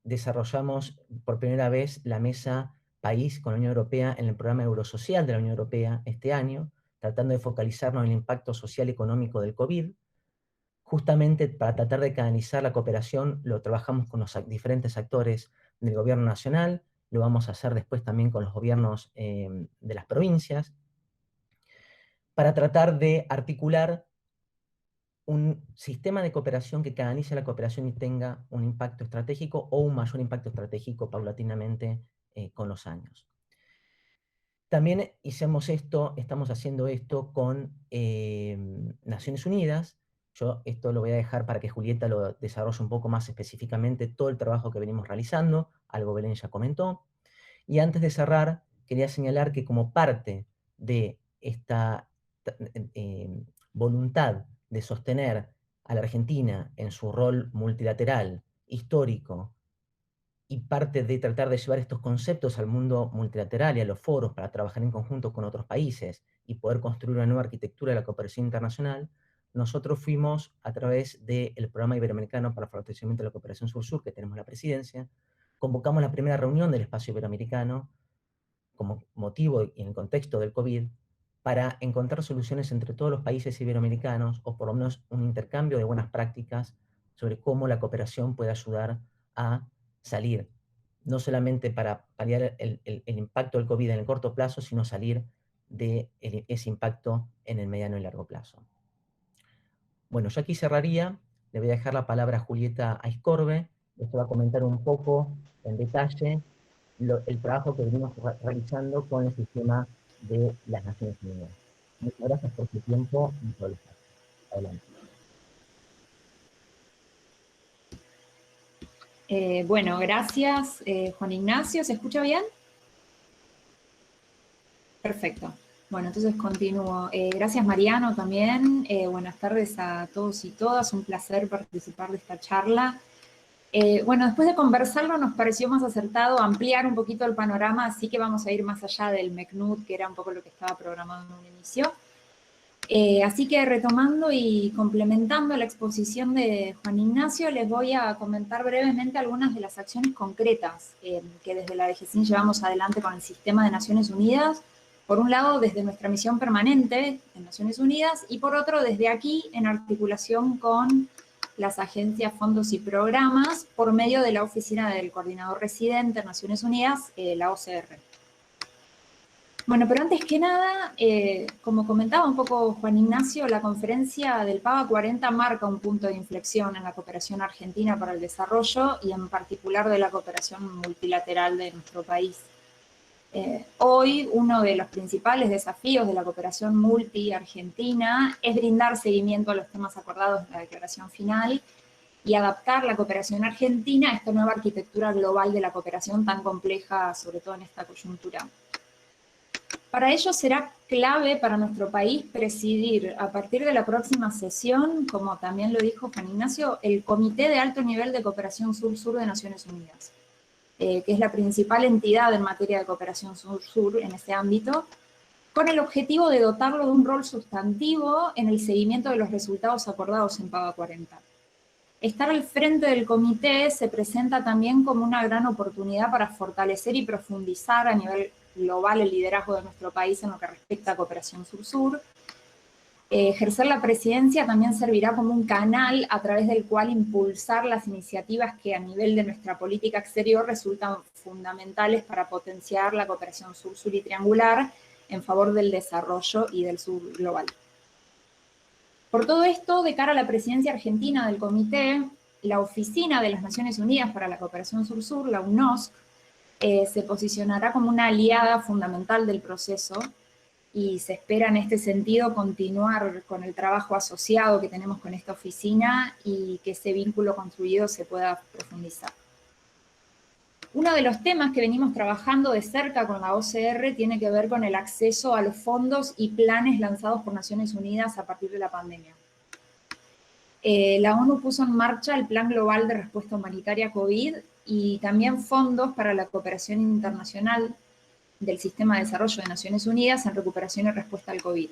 Desarrollamos por primera vez la mesa país con la Unión Europea en el programa Eurosocial de la Unión Europea este año, tratando de focalizarnos en el impacto social y económico del COVID. Justamente para tratar de canalizar la cooperación, lo trabajamos con los diferentes actores del gobierno nacional, lo vamos a hacer después también con los gobiernos de las provincias, para tratar de articular un sistema de cooperación que canalice la cooperación y tenga un impacto estratégico o un mayor impacto estratégico paulatinamente con los años. También estamos haciendo esto con Naciones Unidas. Yo esto lo voy a dejar para que Julieta lo desarrolle un poco más específicamente, todo el trabajo que venimos realizando, algo Belén ya comentó. Y antes de cerrar, quería señalar que como parte de esta voluntad de sostener a la Argentina en su rol multilateral, histórico, y parte de tratar de llevar estos conceptos al mundo multilateral y a los foros para trabajar en conjunto con otros países y poder construir una nueva arquitectura de la cooperación internacional, nosotros fuimos, a través del Programa Iberoamericano para el Fortalecimiento de la Cooperación Sur-Sur, que tenemos la presidencia, convocamos la primera reunión del espacio iberoamericano como motivo y en el contexto del COVID, para encontrar soluciones entre todos los países iberoamericanos, o por lo menos un intercambio de buenas prácticas sobre cómo la cooperación puede ayudar a salir, no solamente para paliar el impacto del COVID en el corto plazo, sino salir de ese impacto en el mediano y largo plazo. Bueno, yo aquí cerraría, le voy a dejar la palabra a Julieta Aiscorbe, que va a comentar un poco en detalle el trabajo que venimos realizando con el sistema de las Naciones Unidas. Muchas gracias por su tiempo y por el espacio. Adelante. Bueno, gracias Juan Ignacio. ¿Se escucha bien? Perfecto. Bueno, entonces continúo. Gracias Mariano también. Buenas tardes a todos y todas. Un placer participar de esta charla. Bueno, después de conversarlo nos pareció más acertado ampliar un poquito el panorama, así que vamos a ir más allá del MECNUT, que era un poco lo que estaba programado en un inicio. Así que retomando y complementando la exposición de Juan Ignacio, les voy a comentar brevemente algunas de las acciones concretas que desde la DGCIN llevamos adelante con el sistema de Naciones Unidas. Por un lado, desde nuestra misión permanente en Naciones Unidas, y por otro, desde aquí, en articulación con las agencias, fondos y programas, por medio de la Oficina del Coordinador Residente en Naciones Unidas, la OCR. Bueno, pero antes que nada, como comentaba un poco Juan Ignacio, la conferencia del PABA 40 marca un punto de inflexión en la cooperación argentina para el desarrollo y en particular de la cooperación multilateral de nuestro país. Hoy uno de los principales desafíos de la cooperación multi-argentina es brindar seguimiento a los temas acordados en la declaración final y adaptar la cooperación argentina a esta nueva arquitectura global de la cooperación tan compleja, sobre todo en esta coyuntura. Para ello será clave para nuestro país presidir a partir de la próxima sesión, como también lo dijo Juan Ignacio, el Comité de Alto Nivel de Cooperación Sur-Sur de Naciones Unidas, que es la principal entidad en materia de cooperación sur-sur en este ámbito, con el objetivo de dotarlo de un rol sustantivo en el seguimiento de los resultados acordados en PABA 40. Estar al frente del comité se presenta también como una gran oportunidad para fortalecer y profundizar a nivel global el liderazgo de nuestro país en lo que respecta a cooperación sur-sur. Ejercer la presidencia también servirá como un canal a través del cual impulsar las iniciativas que a nivel de nuestra política exterior resultan fundamentales para potenciar la cooperación sur-sur y triangular en favor del desarrollo y del sur global. Por todo esto, de cara a la presidencia argentina del comité, la Oficina de las Naciones Unidas para la Cooperación Sur-Sur, la UNOSC, se posicionará como una aliada fundamental del proceso y se espera en este sentido continuar con el trabajo asociado que tenemos con esta oficina y que ese vínculo construido se pueda profundizar. Uno de los temas que venimos trabajando de cerca con la OCR tiene que ver con el acceso a los fondos y planes lanzados por Naciones Unidas a partir de la pandemia. La ONU puso en marcha el Plan Global de Respuesta Humanitaria COVID y también fondos para la cooperación internacional del Sistema de Desarrollo de Naciones Unidas en recuperación y respuesta al COVID.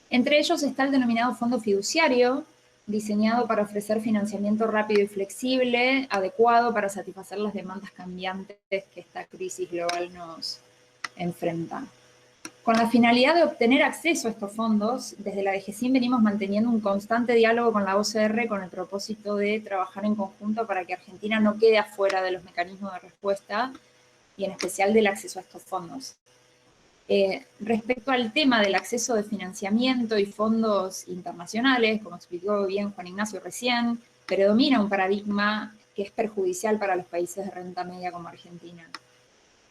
Entre ellos está el denominado Fondo Fiduciario, diseñado para ofrecer financiamiento rápido y flexible, adecuado para satisfacer las demandas cambiantes que esta crisis global nos enfrenta. Con la finalidad de obtener acceso a estos fondos, desde la DGCIN venimos manteniendo un constante diálogo con la OCR con el propósito de trabajar en conjunto para que Argentina no quede afuera de los mecanismos de respuesta y en especial del acceso a estos fondos. Respecto al tema del acceso de financiamiento y fondos internacionales, como explicó bien Juan Ignacio recién, predomina un paradigma que es perjudicial para los países de renta media como Argentina.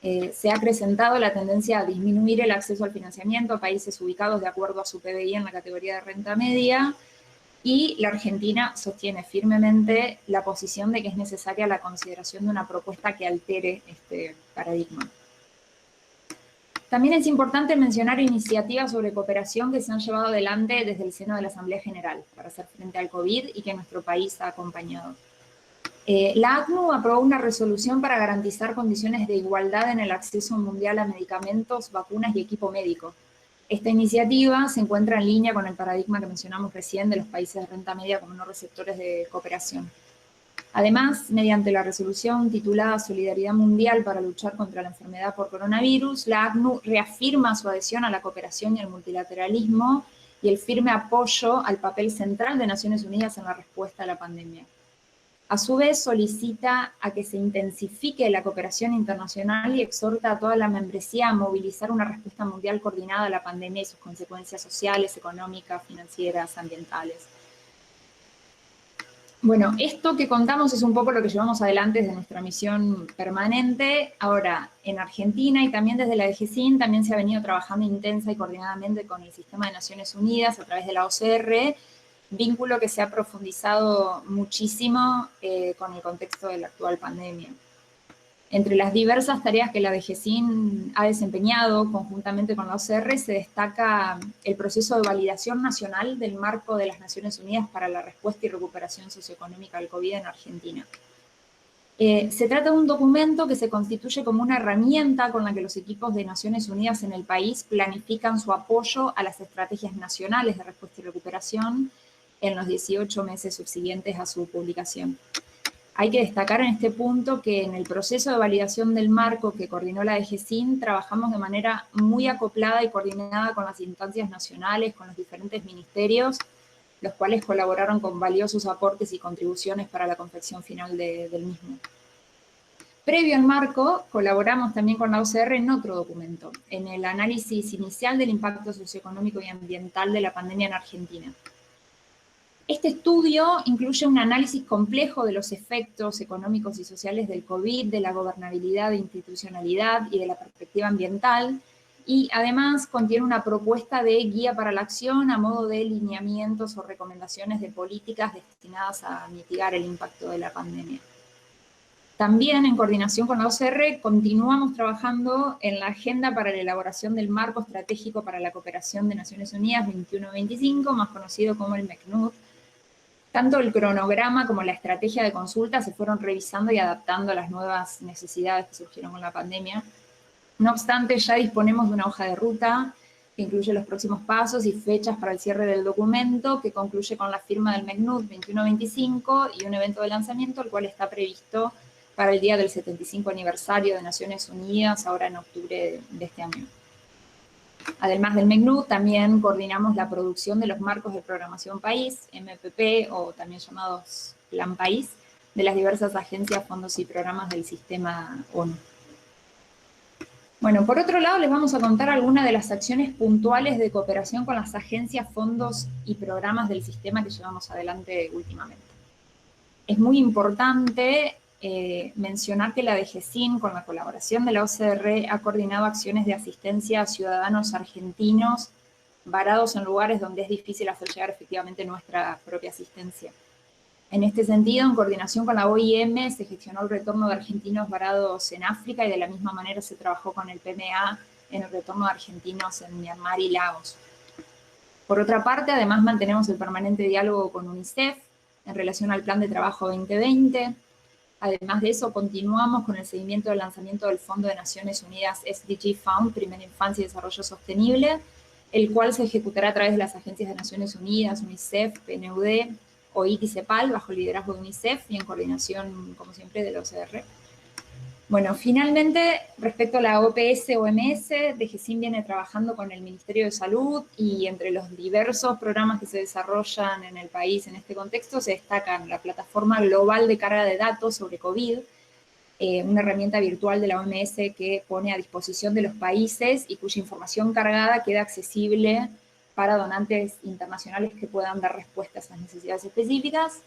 Se ha acrecentado la tendencia a disminuir el acceso al financiamiento a países ubicados de acuerdo a su PBI en la categoría de renta media, y la Argentina sostiene firmemente la posición de que es necesaria la consideración de una propuesta que altere este paradigma. También es importante mencionar iniciativas sobre cooperación que se han llevado adelante desde el seno de la Asamblea General para hacer frente al COVID y que nuestro país ha acompañado. La ACNUR aprobó una resolución para garantizar condiciones de igualdad en el acceso mundial a medicamentos, vacunas y equipo médico. Esta iniciativa se encuentra en línea con el paradigma que mencionamos recién de los países de renta media como no receptores de cooperación. Además, mediante la resolución titulada Solidaridad Mundial para luchar contra la enfermedad por coronavirus, la ACNUR reafirma su adhesión a la cooperación y el multilateralismo y el firme apoyo al papel central de Naciones Unidas en la respuesta a la pandemia. A su vez, solicita a que se intensifique la cooperación internacional y exhorta a toda la membresía a movilizar una respuesta mundial coordinada a la pandemia y sus consecuencias sociales, económicas, financieras, ambientales. Bueno, esto que contamos es un poco lo que llevamos adelante desde nuestra misión permanente. Ahora, en Argentina y también desde la DGCIN también se ha venido trabajando intensa y coordinadamente con el Sistema de Naciones Unidas a través de la OCR, vínculo que se ha profundizado muchísimo con el contexto de la actual pandemia. Entre las diversas tareas que la DGCIN ha desempeñado conjuntamente con la OCR se destaca el proceso de validación nacional del marco de las Naciones Unidas para la respuesta y recuperación socioeconómica al COVID en Argentina. Se trata de un documento que se constituye como una herramienta con la que los equipos de Naciones Unidas en el país planifican su apoyo a las estrategias nacionales de respuesta y recuperación en los 18 meses subsiguientes a su publicación. Hay que destacar en este punto que en el proceso de validación del marco que coordinó la DGCIN trabajamos de manera muy acoplada y coordinada con las instancias nacionales, con los diferentes ministerios, los cuales colaboraron con valiosos aportes y contribuciones para la confección final del mismo. Previo al marco, colaboramos también con la OCR en otro documento, en el análisis inicial del impacto socioeconómico y ambiental de la pandemia en Argentina. Este estudio incluye un análisis complejo de los efectos económicos y sociales del COVID, de la gobernabilidad e institucionalidad y de la perspectiva ambiental, y además contiene una propuesta de guía para la acción a modo de lineamientos o recomendaciones de políticas destinadas a mitigar el impacto de la pandemia. También, en coordinación con la OCR, continuamos trabajando en la agenda para la elaboración del marco estratégico para la cooperación de Naciones Unidas 21-25, más conocido como el MECNUD. Tanto el cronograma como la estrategia de consulta se fueron revisando y adaptando a las nuevas necesidades que surgieron con la pandemia. No obstante, ya disponemos de una hoja de ruta que incluye los próximos pasos y fechas para el cierre del documento, que concluye con la firma del MECNUD 21-25 y un evento de lanzamiento, el cual está previsto para el día del 75 aniversario de Naciones Unidas, ahora en octubre de este año. Además del MECNUD, también coordinamos la producción de los marcos de programación país, MPP, o también llamados Plan País, de las diversas agencias, fondos y programas del sistema ONU. Bueno, por otro lado, les vamos a contar algunas de las acciones puntuales de cooperación con las agencias, fondos y programas del sistema que llevamos adelante últimamente. Es muy importante mencionar que la DGCIN, con la colaboración de la OCR, ha coordinado acciones de asistencia a ciudadanos argentinos varados en lugares donde es difícil hacer llegar efectivamente nuestra propia asistencia. En este sentido, en coordinación con la OIM, se gestionó el retorno de argentinos varados en África y de la misma manera se trabajó con el PMA en el retorno de argentinos en Myanmar y Laos. Por otra parte, además mantenemos el permanente diálogo con UNICEF en relación al Plan de Trabajo 2020. Además de eso, continuamos con el seguimiento del lanzamiento del Fondo de Naciones Unidas SDG Fund, Primera Infancia y Desarrollo Sostenible, el cual se ejecutará a través de las agencias de Naciones Unidas, UNICEF, PNUD, OIT y CEPAL, bajo el liderazgo de UNICEF y en coordinación, como siempre, de la OCR. Bueno, finalmente, respecto a la OPS-OMS, DGCIN viene trabajando con el Ministerio de Salud y entre los diversos programas que se desarrollan en el país en este contexto se destacan la Plataforma Global de Carga de Datos sobre COVID, una herramienta virtual de la OMS que pone a disposición de los países y cuya información cargada queda accesible para donantes internacionales que puedan dar respuesta a esas necesidades específicas.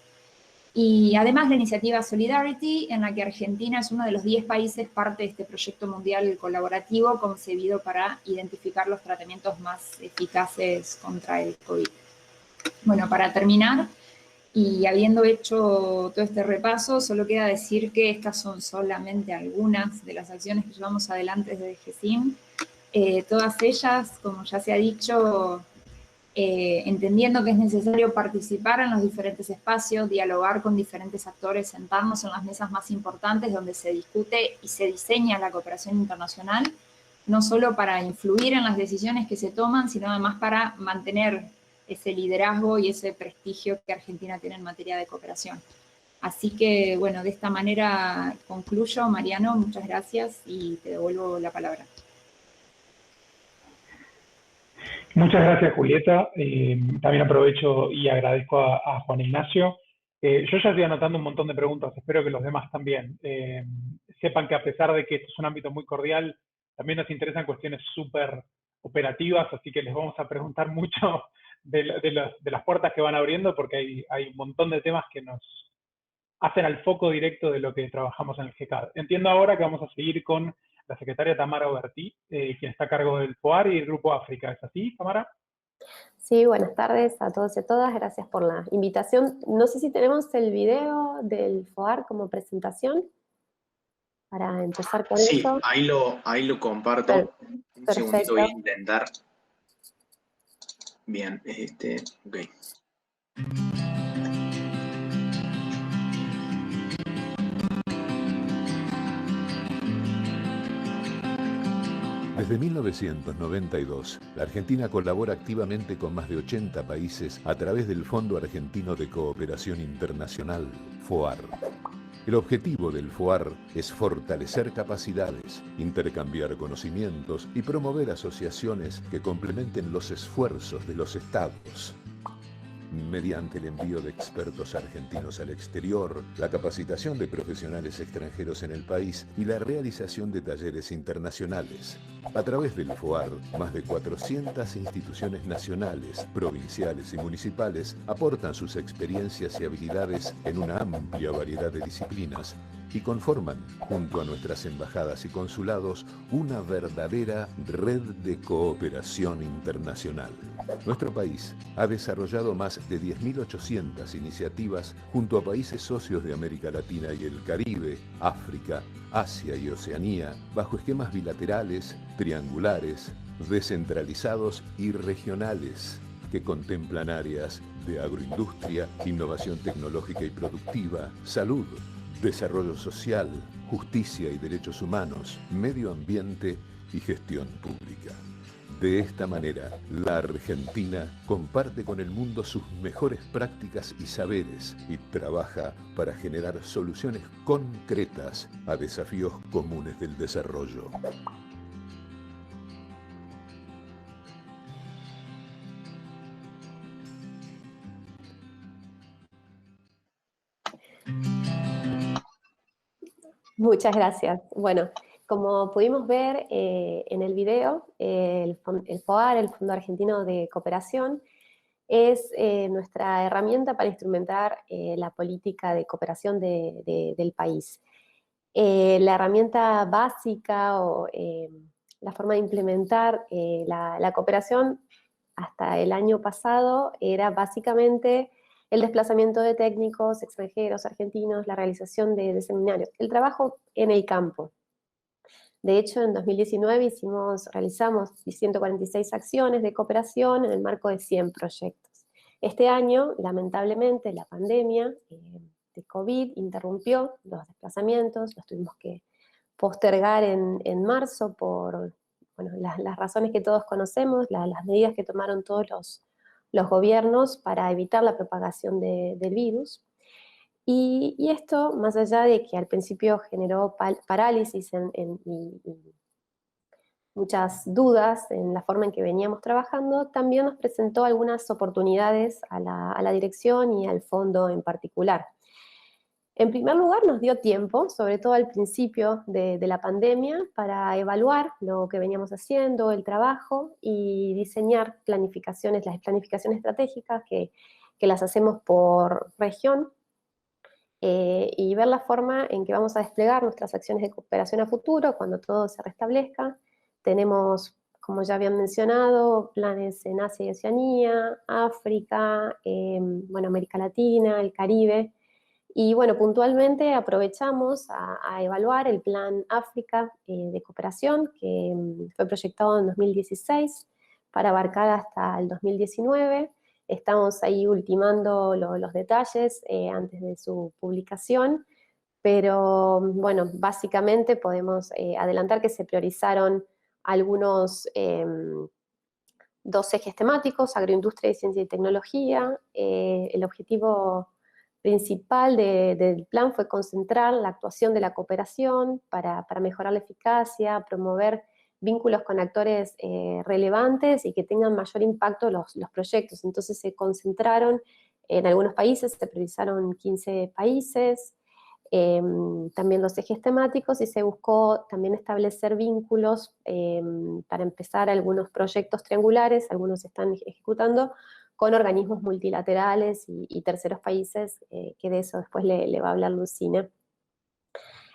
Y además la iniciativa Solidarity, en la que Argentina es uno de los 10 países parte de este proyecto mundial colaborativo concebido para identificar los tratamientos más eficaces contra el COVID. Bueno, para terminar, y habiendo hecho todo este repaso, solo queda decir que estas son solamente algunas de las acciones que llevamos adelante desde DGCIN. Todas ellas, como ya se ha dicho, entendiendo que es necesario participar en los diferentes espacios, dialogar con diferentes actores, sentarnos en las mesas más importantes donde se discute y se diseña la cooperación internacional, no solo para influir en las decisiones que se toman, sino además para mantener ese liderazgo y ese prestigio que Argentina tiene en materia de cooperación. Así que, bueno, de esta manera concluyo. Mariano, muchas gracias y te devuelvo la palabra. Muchas gracias, Julieta. También aprovecho y agradezco a Juan Ignacio Yo ya estoy anotando un montón de preguntas, espero que los demás también. Sepan que a pesar de que esto es un ámbito muy cordial, también nos interesan cuestiones súper operativas, así que les vamos a preguntar mucho de las puertas que van abriendo, porque hay un montón de temas que nos hacen al foco directo de lo que trabajamos en el GECAD. Entiendo ahora que vamos a seguir con la secretaria Tamara Obertí, quien está a cargo del FOAR y el Grupo África. ¿Es así, Tamara? Sí, buenas tardes a todos y a todas, gracias por la invitación. No sé si tenemos el video del FOAR como presentación para empezar con Sí, eso. ahí lo comparto. Un segundito voy a Perfecto. intentar. Bien, ok. Desde 1992, la Argentina colabora activamente con más de 80 países a través del Fondo Argentino de Cooperación Internacional, FOAR. El objetivo del FOAR es fortalecer capacidades, intercambiar conocimientos y promover asociaciones que complementen los esfuerzos de los estados. Mediante el envío de expertos argentinos al exterior, la capacitación de profesionales extranjeros en el país y la realización de talleres internacionales. A través del FOAR, más de 400 instituciones nacionales, provinciales y municipales aportan sus experiencias y habilidades en una amplia variedad de disciplinas y conforman, junto a nuestras embajadas y consulados, una verdadera red de cooperación internacional. Nuestro país ha desarrollado más de 10.800 iniciativas junto a países socios de América Latina y el Caribe, África, Asia y Oceanía, bajo esquemas bilaterales, triangulares, descentralizados y regionales, que contemplan áreas de agroindustria, innovación tecnológica y productiva, salud, desarrollo social, justicia y derechos humanos, medio ambiente y gestión pública. De esta manera, la Argentina comparte con el mundo sus mejores prácticas y saberes y trabaja para generar soluciones concretas a desafíos comunes del desarrollo. Muchas gracias. Bueno, como pudimos ver en el video, el FOAR, el Fondo Argentino de Cooperación, es nuestra herramienta para instrumentar la política de cooperación del país. La herramienta básica o la forma de implementar la cooperación hasta el año pasado era básicamente el desplazamiento de técnicos extranjeros, argentinos, la realización de seminarios, el trabajo en el campo. De hecho, en 2019 realizamos 146 acciones de cooperación en el marco de 100 proyectos. Este año, lamentablemente, la pandemia de COVID interrumpió los desplazamientos, los tuvimos que postergar en marzo por las razones que todos conocemos, las medidas que tomaron todos los gobiernos para evitar la propagación del virus. Y esto, más allá de que al principio generó parálisis y muchas dudas en la forma en que veníamos trabajando, también nos presentó algunas oportunidades a la dirección y al fondo en particular. En primer lugar, nos dio tiempo, sobre todo al principio de la pandemia, para evaluar lo que veníamos haciendo, el trabajo, y diseñar planificaciones, las planificaciones estratégicas que las hacemos por región, y ver la forma en que vamos a desplegar nuestras acciones de cooperación a futuro cuando todo se restablezca. Tenemos, como ya habían mencionado, planes en Asia y Oceanía, África, América Latina, el Caribe. Y bueno, puntualmente aprovechamos a evaluar el Plan África de cooperación, que fue proyectado en 2016 para abarcar hasta el 2019. Estamos ahí ultimando los detalles antes de su publicación, pero bueno, básicamente podemos adelantar que se priorizaron algunos 2 ejes temáticos: agroindustria y ciencia y tecnología. El objetivo principal del plan fue concentrar la actuación de la cooperación para mejorar la eficacia, promover vínculos con actores relevantes y que tengan mayor impacto los proyectos. Entonces se concentraron En algunos países se priorizaron 15 países, también los ejes temáticos, y se buscó también establecer vínculos para empezar algunos proyectos triangulares, algunos se están ejecutando, con organismos multilaterales y terceros países, que de eso después le va a hablar Lucina.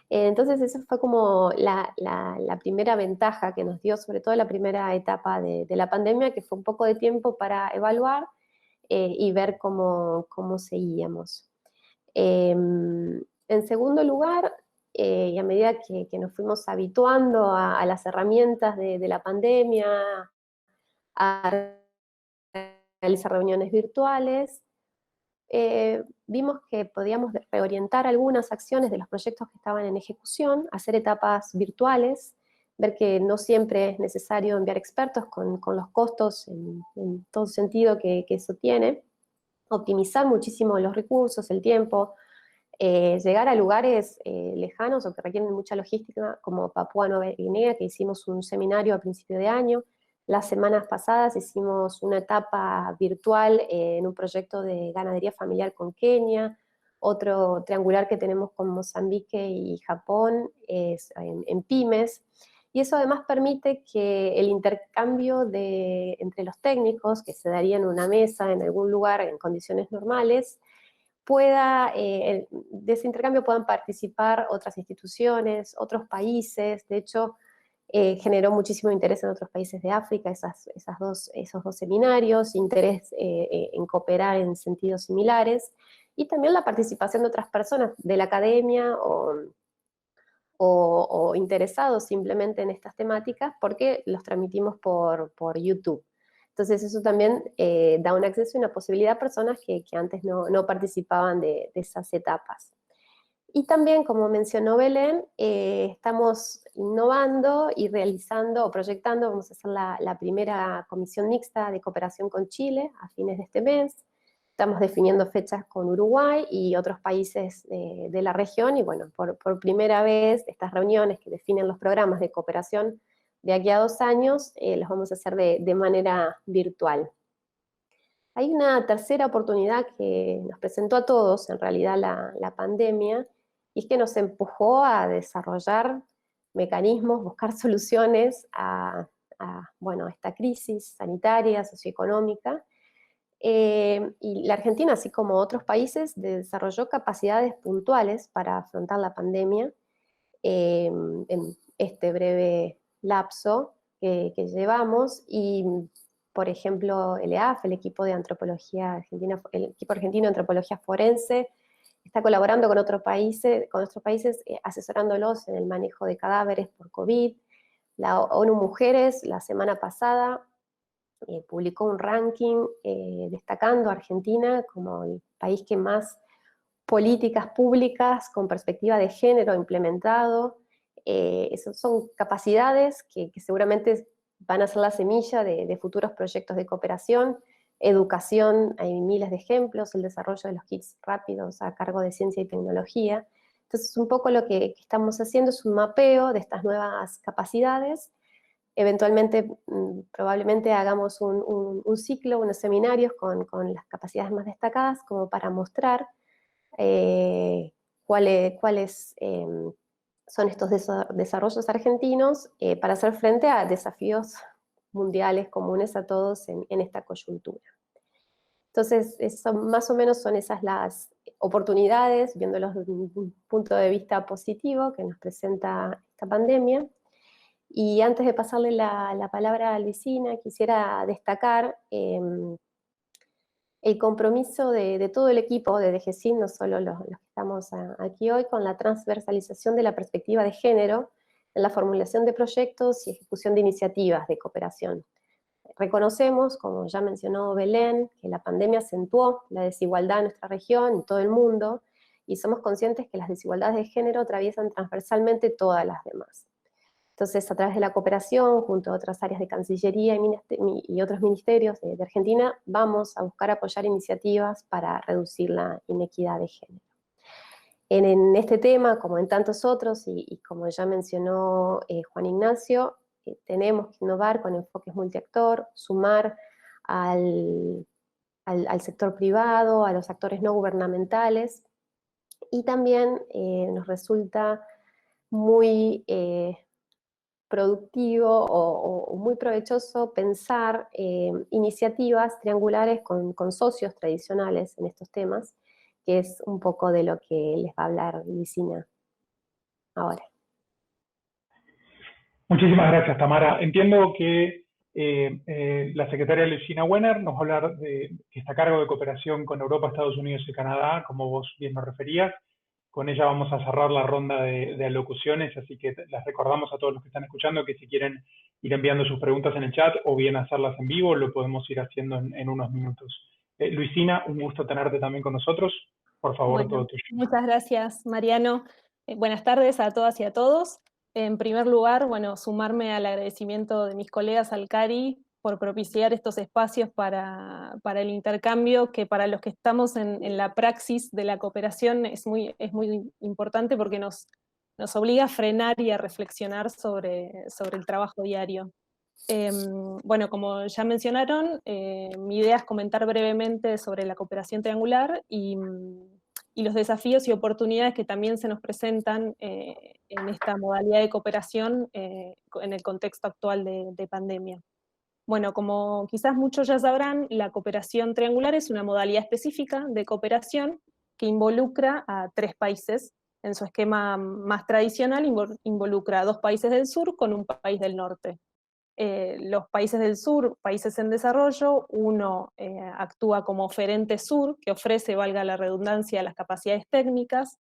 Entonces esa fue como la primera ventaja que nos dio, sobre todo la primera etapa de la pandemia, que fue un poco de tiempo para evaluar y ver cómo seguíamos. En segundo lugar, y a medida que nos fuimos habituando a las herramientas de la pandemia, a realizar reuniones virtuales, vimos que podíamos reorientar algunas acciones de los proyectos que estaban en ejecución, hacer etapas virtuales, ver que no siempre es necesario enviar expertos con los costos en todo sentido que eso tiene, optimizar muchísimo los recursos, el tiempo, llegar a lugares lejanos o que requieren mucha logística, como Papúa Nueva Guinea, que hicimos un seminario a principio de año. Las semanas pasadas hicimos una etapa virtual en un proyecto de ganadería familiar con Kenia. Otro triangular que tenemos con Mozambique y Japón es en pymes. Y eso además permite que el intercambio entre los técnicos, que se daría en una mesa en algún lugar en condiciones normales, de ese intercambio puedan participar otras instituciones, otros países. De hecho, generó muchísimo interés en otros países de África, esos dos seminarios, interés en cooperar en sentidos similares, y también la participación de otras personas de la academia o interesados simplemente en estas temáticas, porque los transmitimos por YouTube. Entonces eso también da un acceso y una posibilidad a personas que antes no participaban de esas etapas. Y también, como mencionó Belén, estamos innovando y realizando o proyectando, vamos a hacer la primera comisión mixta de cooperación con Chile a fines de este mes. Estamos definiendo fechas con Uruguay y otros países de la región, y bueno, por primera vez estas reuniones que definen los programas de cooperación de aquí a 2 años, los vamos a hacer de manera virtual. Hay una tercera oportunidad que nos presentó a todos, en realidad, la pandemia, y es que nos empujó a desarrollar mecanismos, buscar soluciones a esta crisis sanitaria, socioeconómica. Y la Argentina, así como otros países, desarrolló capacidades puntuales para afrontar la pandemia en este breve lapso que llevamos. Y, por ejemplo, el EAF, el equipo de antropología argentina, el equipo argentino de antropología forense, está colaborando con otros países asesorándolos en el manejo de cadáveres por COVID. La ONU Mujeres, la semana pasada, publicó un ranking destacando a Argentina como el país que más políticas públicas con perspectiva de género ha implementado. Esas son capacidades que seguramente van a ser la semilla de futuros proyectos de cooperación. Educación, hay miles de ejemplos, el desarrollo de los kits rápidos a cargo de ciencia y tecnología. Entonces, un poco lo que estamos haciendo es un mapeo de estas nuevas capacidades. Eventualmente, probablemente hagamos un ciclo, unos seminarios con las capacidades más destacadas, como para mostrar cuáles son estos desarrollos argentinos para hacer frente a desafíos mundiales comunes a todos en esta coyuntura. Entonces, más o menos son esas las oportunidades, viéndolos desde un punto de vista positivo que nos presenta esta pandemia. Y antes de pasarle la palabra a Luisina, quisiera destacar el compromiso de todo el equipo de DGCIN, no solo los que estamos aquí hoy, con la transversalización de la perspectiva de género en la formulación de proyectos y ejecución de iniciativas de cooperación. Reconocemos, como ya mencionó Belén, que la pandemia acentuó la desigualdad en nuestra región y todo el mundo, y somos conscientes que las desigualdades de género atraviesan transversalmente todas las demás. Entonces, a través de la cooperación, junto a otras áreas de Cancillería y otros ministerios de Argentina, vamos a buscar apoyar iniciativas para reducir la inequidad de género. En este tema, como en tantos otros, y como ya mencionó Juan Ignacio, tenemos que innovar con enfoques multiactor, sumar al al sector privado, a los actores no gubernamentales, y también nos resulta muy productivo o muy provechoso pensar iniciativas triangulares con socios tradicionales en estos temas, que es un poco de lo que les va a hablar Luisina ahora. Muchísimas gracias, Tamara. Entiendo que la secretaria Luisina Wenner nos va a hablar que está a cargo de cooperación con Europa, Estados Unidos y Canadá, como vos bien nos referías. Con ella vamos a cerrar la ronda de alocuciones, así que les recordamos a todos los que están escuchando que si quieren ir enviando sus preguntas en el chat o bien hacerlas en vivo, lo podemos ir haciendo en unos minutos. Luisina, un gusto tenerte también con nosotros. Por favor, Bueno, todo tuyo. muchas gracias, Mariano. Buenas tardes a todas y a todos. En primer lugar, bueno, sumarme al agradecimiento de mis colegas al CARI por propiciar estos espacios para el intercambio, que para los que estamos en la praxis de la cooperación es muy importante porque nos obliga a frenar y a reflexionar sobre el trabajo diario. Bueno, como ya mencionaron, mi idea es comentar brevemente sobre la cooperación triangular y los desafíos y oportunidades que también se nos presentan en esta modalidad de cooperación en el contexto actual de pandemia. Bueno, como quizás muchos ya sabrán, la cooperación triangular es una modalidad específica de cooperación que involucra a 3 países. En su esquema más tradicional involucra a 2 países del sur con un país del norte. Los países del sur, países en desarrollo, uno actúa como oferente sur, que ofrece, valga la redundancia, las capacidades técnicas,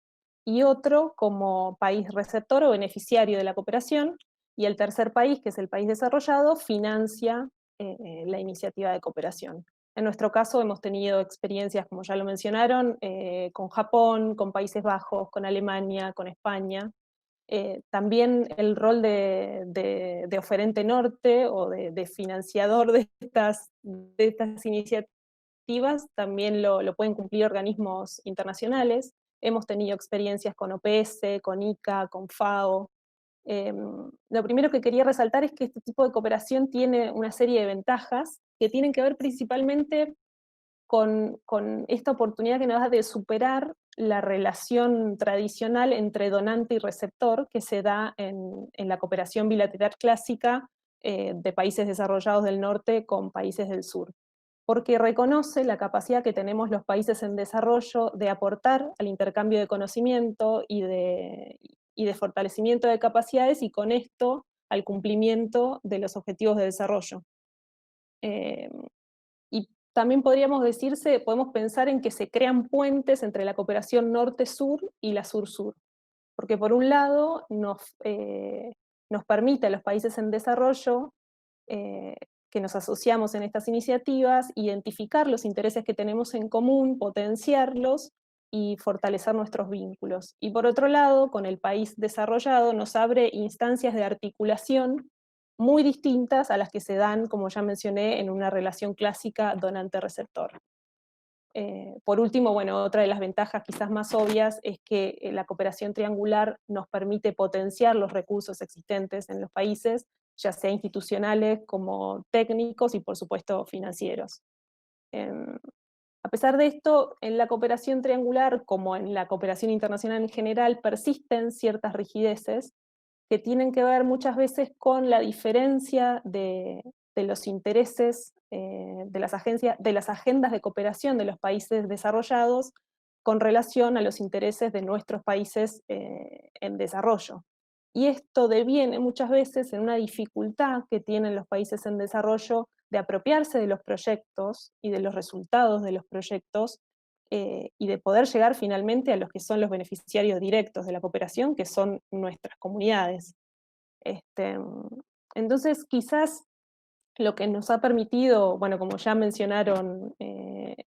y otro como país receptor o beneficiario de la cooperación, y el tercer país, que es el país desarrollado, financia la iniciativa de cooperación. En nuestro caso hemos tenido experiencias, como ya lo mencionaron, con Japón, con Países Bajos, con Alemania, con España. También el rol de oferente norte o de financiador de estas iniciativas también lo pueden cumplir organismos internacionales. Hemos tenido experiencias con OPS, con ICA, con FAO. Lo primero que quería resaltar es que este tipo de cooperación tiene una serie de ventajas que tienen que ver principalmente con esta oportunidad que nos da de superar la relación tradicional entre donante y receptor que se da en la cooperación bilateral clásica de países desarrollados del norte con países del sur, porque reconoce la capacidad que tenemos los países en desarrollo de aportar al intercambio de conocimiento y de fortalecimiento de capacidades, y con esto al cumplimiento de los objetivos de desarrollo. Y también podemos pensar en que se crean puentes entre la cooperación norte-sur y la sur-sur, porque por un lado nos permite a los países en desarrollo que nos asociamos en estas iniciativas, identificar los intereses que tenemos en común, potenciarlos y fortalecer nuestros vínculos. Y por otro lado, con el país desarrollado nos abre instancias de articulación muy distintas a las que se dan, como ya mencioné, en una relación clásica donante-receptor. Por último, bueno, otra de las ventajas quizás más obvias es que la cooperación triangular nos permite potenciar los recursos existentes en los países, ya sea institucionales como técnicos y por supuesto financieros. A pesar de esto, en la cooperación triangular, como en la cooperación internacional en general, persisten ciertas rigideces que tienen que ver muchas veces con la diferencia de los intereses de las agendas de cooperación de los países desarrollados con relación a los intereses de nuestros países en desarrollo. Y esto deviene muchas veces en una dificultad que tienen los países en desarrollo de apropiarse de los proyectos y de los resultados de los proyectos y de poder llegar finalmente a los que son los beneficiarios directos de la cooperación, que son nuestras comunidades. Entonces, quizás lo que nos ha permitido, bueno, como ya mencionaron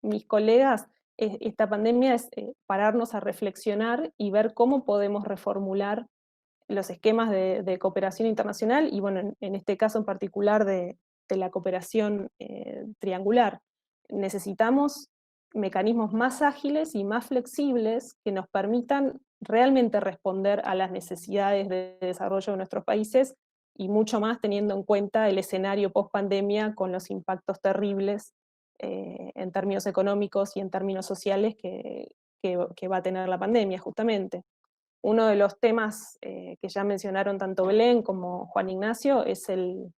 mis colegas, esta pandemia es pararnos a reflexionar y ver cómo podemos reformular los esquemas de cooperación internacional y, bueno, en este caso en particular de la cooperación triangular. Necesitamos mecanismos más ágiles y más flexibles que nos permitan realmente responder a las necesidades de desarrollo de nuestros países, y mucho más teniendo en cuenta el escenario post-pandemia con los impactos terribles en términos económicos y en términos sociales que va a tener la pandemia, justamente. Uno de los temas que ya mencionaron tanto Belén como Juan Ignacio es el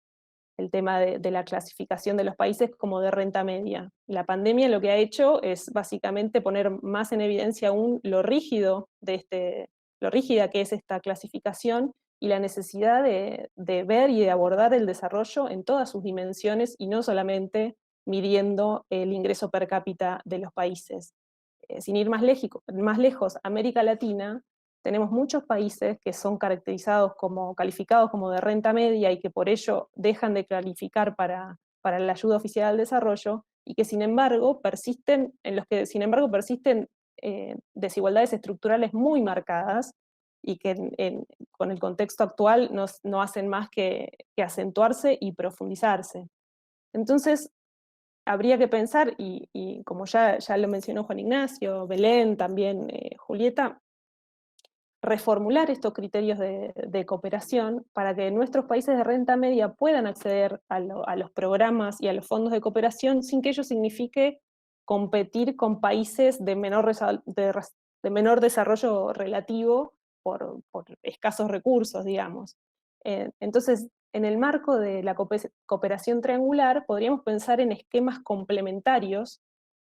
tema de la clasificación de los países como de renta media. La pandemia lo que ha hecho es básicamente poner más en evidencia aún lo rígida que es esta clasificación y la necesidad de ver y de abordar el desarrollo en todas sus dimensiones y no solamente midiendo el ingreso per cápita de los países. Sin ir más lejos, América Latina, tenemos muchos países que son calificados como de renta media y que por ello dejan de calificar para la ayuda oficial al desarrollo, y que sin embargo persisten desigualdades estructurales muy marcadas, y que con el contexto actual no hacen más que acentuarse y profundizarse. Entonces, habría que pensar, y como ya lo mencionó Juan Ignacio, Belén, también Julieta, reformular estos criterios de cooperación para que nuestros países de renta media puedan acceder a los programas y a los fondos de cooperación sin que ello signifique competir con países de menor desarrollo relativo por escasos recursos, digamos. Entonces, en el marco de la cooperación triangular, podríamos pensar en esquemas complementarios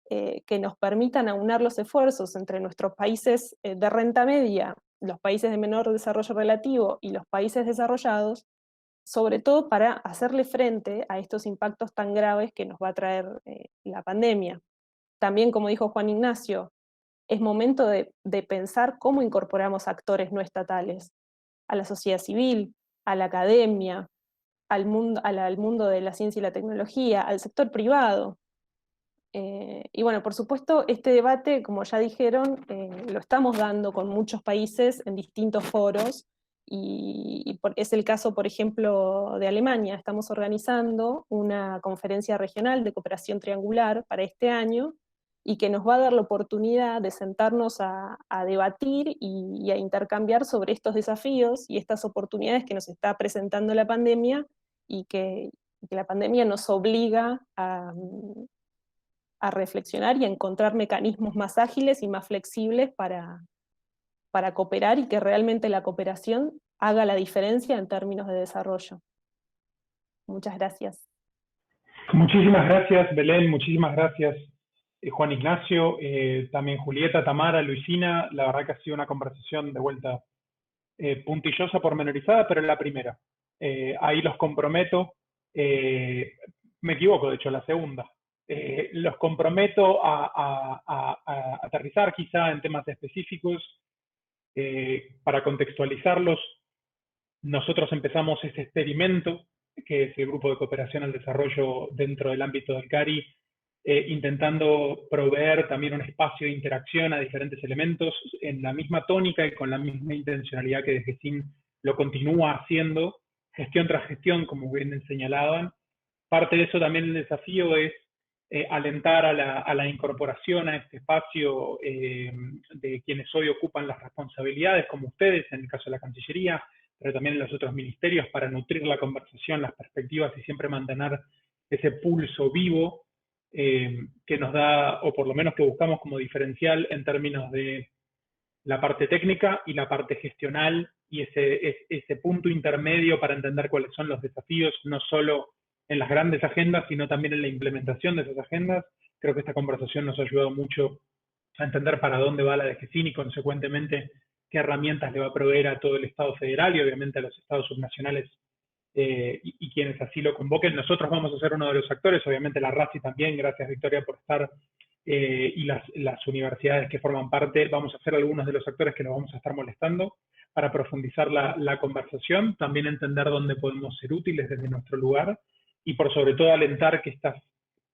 que nos permitan aunar los esfuerzos entre nuestros países de renta media, los países de menor desarrollo relativo y los países desarrollados, sobre todo para hacerle frente a estos impactos tan graves que nos va a traer la pandemia. También, como dijo Juan Ignacio, es momento de pensar cómo incorporamos actores no estatales, a la sociedad civil, a la academia, al mundo de la ciencia y la tecnología, al sector privado. Y bueno, por supuesto, este debate, como ya dijeron, lo estamos dando con muchos países en distintos foros, es el caso, por ejemplo, de Alemania. Estamos organizando una conferencia regional de cooperación triangular para este año, y que nos va a dar la oportunidad de sentarnos a debatir y a intercambiar sobre estos desafíos y estas oportunidades que nos está presentando la pandemia, y que la pandemia nos obliga a reflexionar y a encontrar mecanismos más ágiles y más flexibles para cooperar, y que realmente la cooperación haga la diferencia en términos de desarrollo. Muchas gracias. Muchísimas gracias, Belén, muchísimas gracias, Juan Ignacio, también Julieta, Tamara, Luisina. La verdad que ha sido una conversación de vuelta puntillosa, pormenorizada, pero la primera. Ahí los comprometo, me equivoco, de hecho, la segunda. Los comprometo a aterrizar quizá en temas específicos. Para contextualizarlos, nosotros empezamos este experimento, que es el Grupo de Cooperación al Desarrollo dentro del ámbito del CARI, intentando proveer también un espacio de interacción a diferentes elementos en la misma tónica y con la misma intencionalidad que desde GESIN lo continúa haciendo, gestión tras gestión, como bien señalaban. Parte de eso también el desafío es alentar a la incorporación a este espacio de quienes hoy ocupan las responsabilidades, como ustedes, en el caso de la Cancillería, pero también en los otros ministerios, para nutrir la conversación, las perspectivas y siempre mantener ese pulso vivo que nos da, o por lo menos que buscamos como diferencial en términos de la parte técnica y la parte gestional, y ese punto intermedio para entender cuáles son los desafíos, no solo en las grandes agendas, sino también en la implementación de esas agendas. Creo que esta conversación nos ha ayudado mucho a entender para dónde va la de GESIN y, consecuentemente, qué herramientas le va a proveer a todo el Estado federal y, obviamente, a los estados subnacionales y quienes así lo convoquen. Nosotros vamos a ser uno de los actores, obviamente la RACI también, gracias Victoria por estar, y las universidades que forman parte. Vamos a ser algunos de los actores que nos vamos a estar molestando para profundizar la conversación, también entender dónde podemos ser útiles desde nuestro lugar, y por sobre todo alentar que estas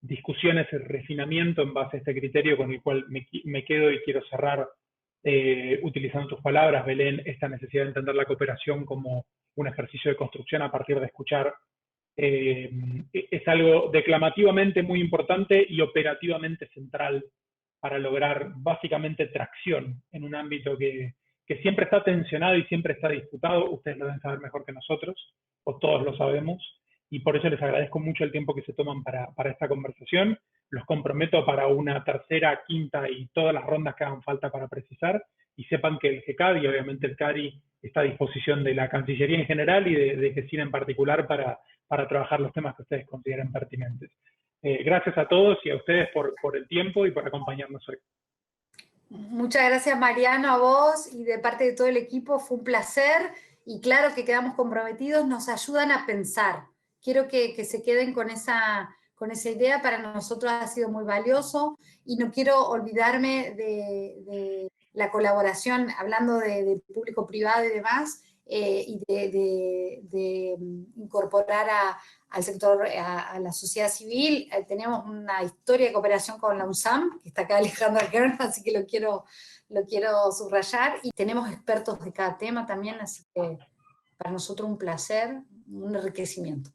discusiones, el refinamiento en base a este criterio con el cual me quedo y quiero cerrar utilizando tus palabras, Belén, esta necesidad de entender la cooperación como un ejercicio de construcción a partir de escuchar, es algo declamativamente muy importante y operativamente central para lograr básicamente tracción en un ámbito que siempre está tensionado y siempre está disputado. Ustedes lo deben saber mejor que nosotros, o todos lo sabemos, y por eso les agradezco mucho el tiempo que se toman para esta conversación. Los comprometo para una tercera, quinta y todas las rondas que hagan falta para precisar, y sepan que el GECAD y obviamente el CARI está a disposición de la Cancillería en general y de GECINA en particular para trabajar los temas que ustedes consideren pertinentes. Gracias a todos y a ustedes por el tiempo y por acompañarnos hoy. Muchas gracias, Mariano, a vos y de parte de todo el equipo. Fue un placer y claro que quedamos comprometidos, nos ayudan a pensar. Quiero que se queden con esa idea, para nosotros ha sido muy valioso y no quiero olvidarme de la colaboración, hablando de público-privado y demás, y de incorporar al sector, a la sociedad civil. Tenemos una historia de cooperación con la UNSAM, que está acá Alejandra Kern, así que lo quiero subrayar, y tenemos expertos de cada tema también, así que para nosotros un placer, un enriquecimiento.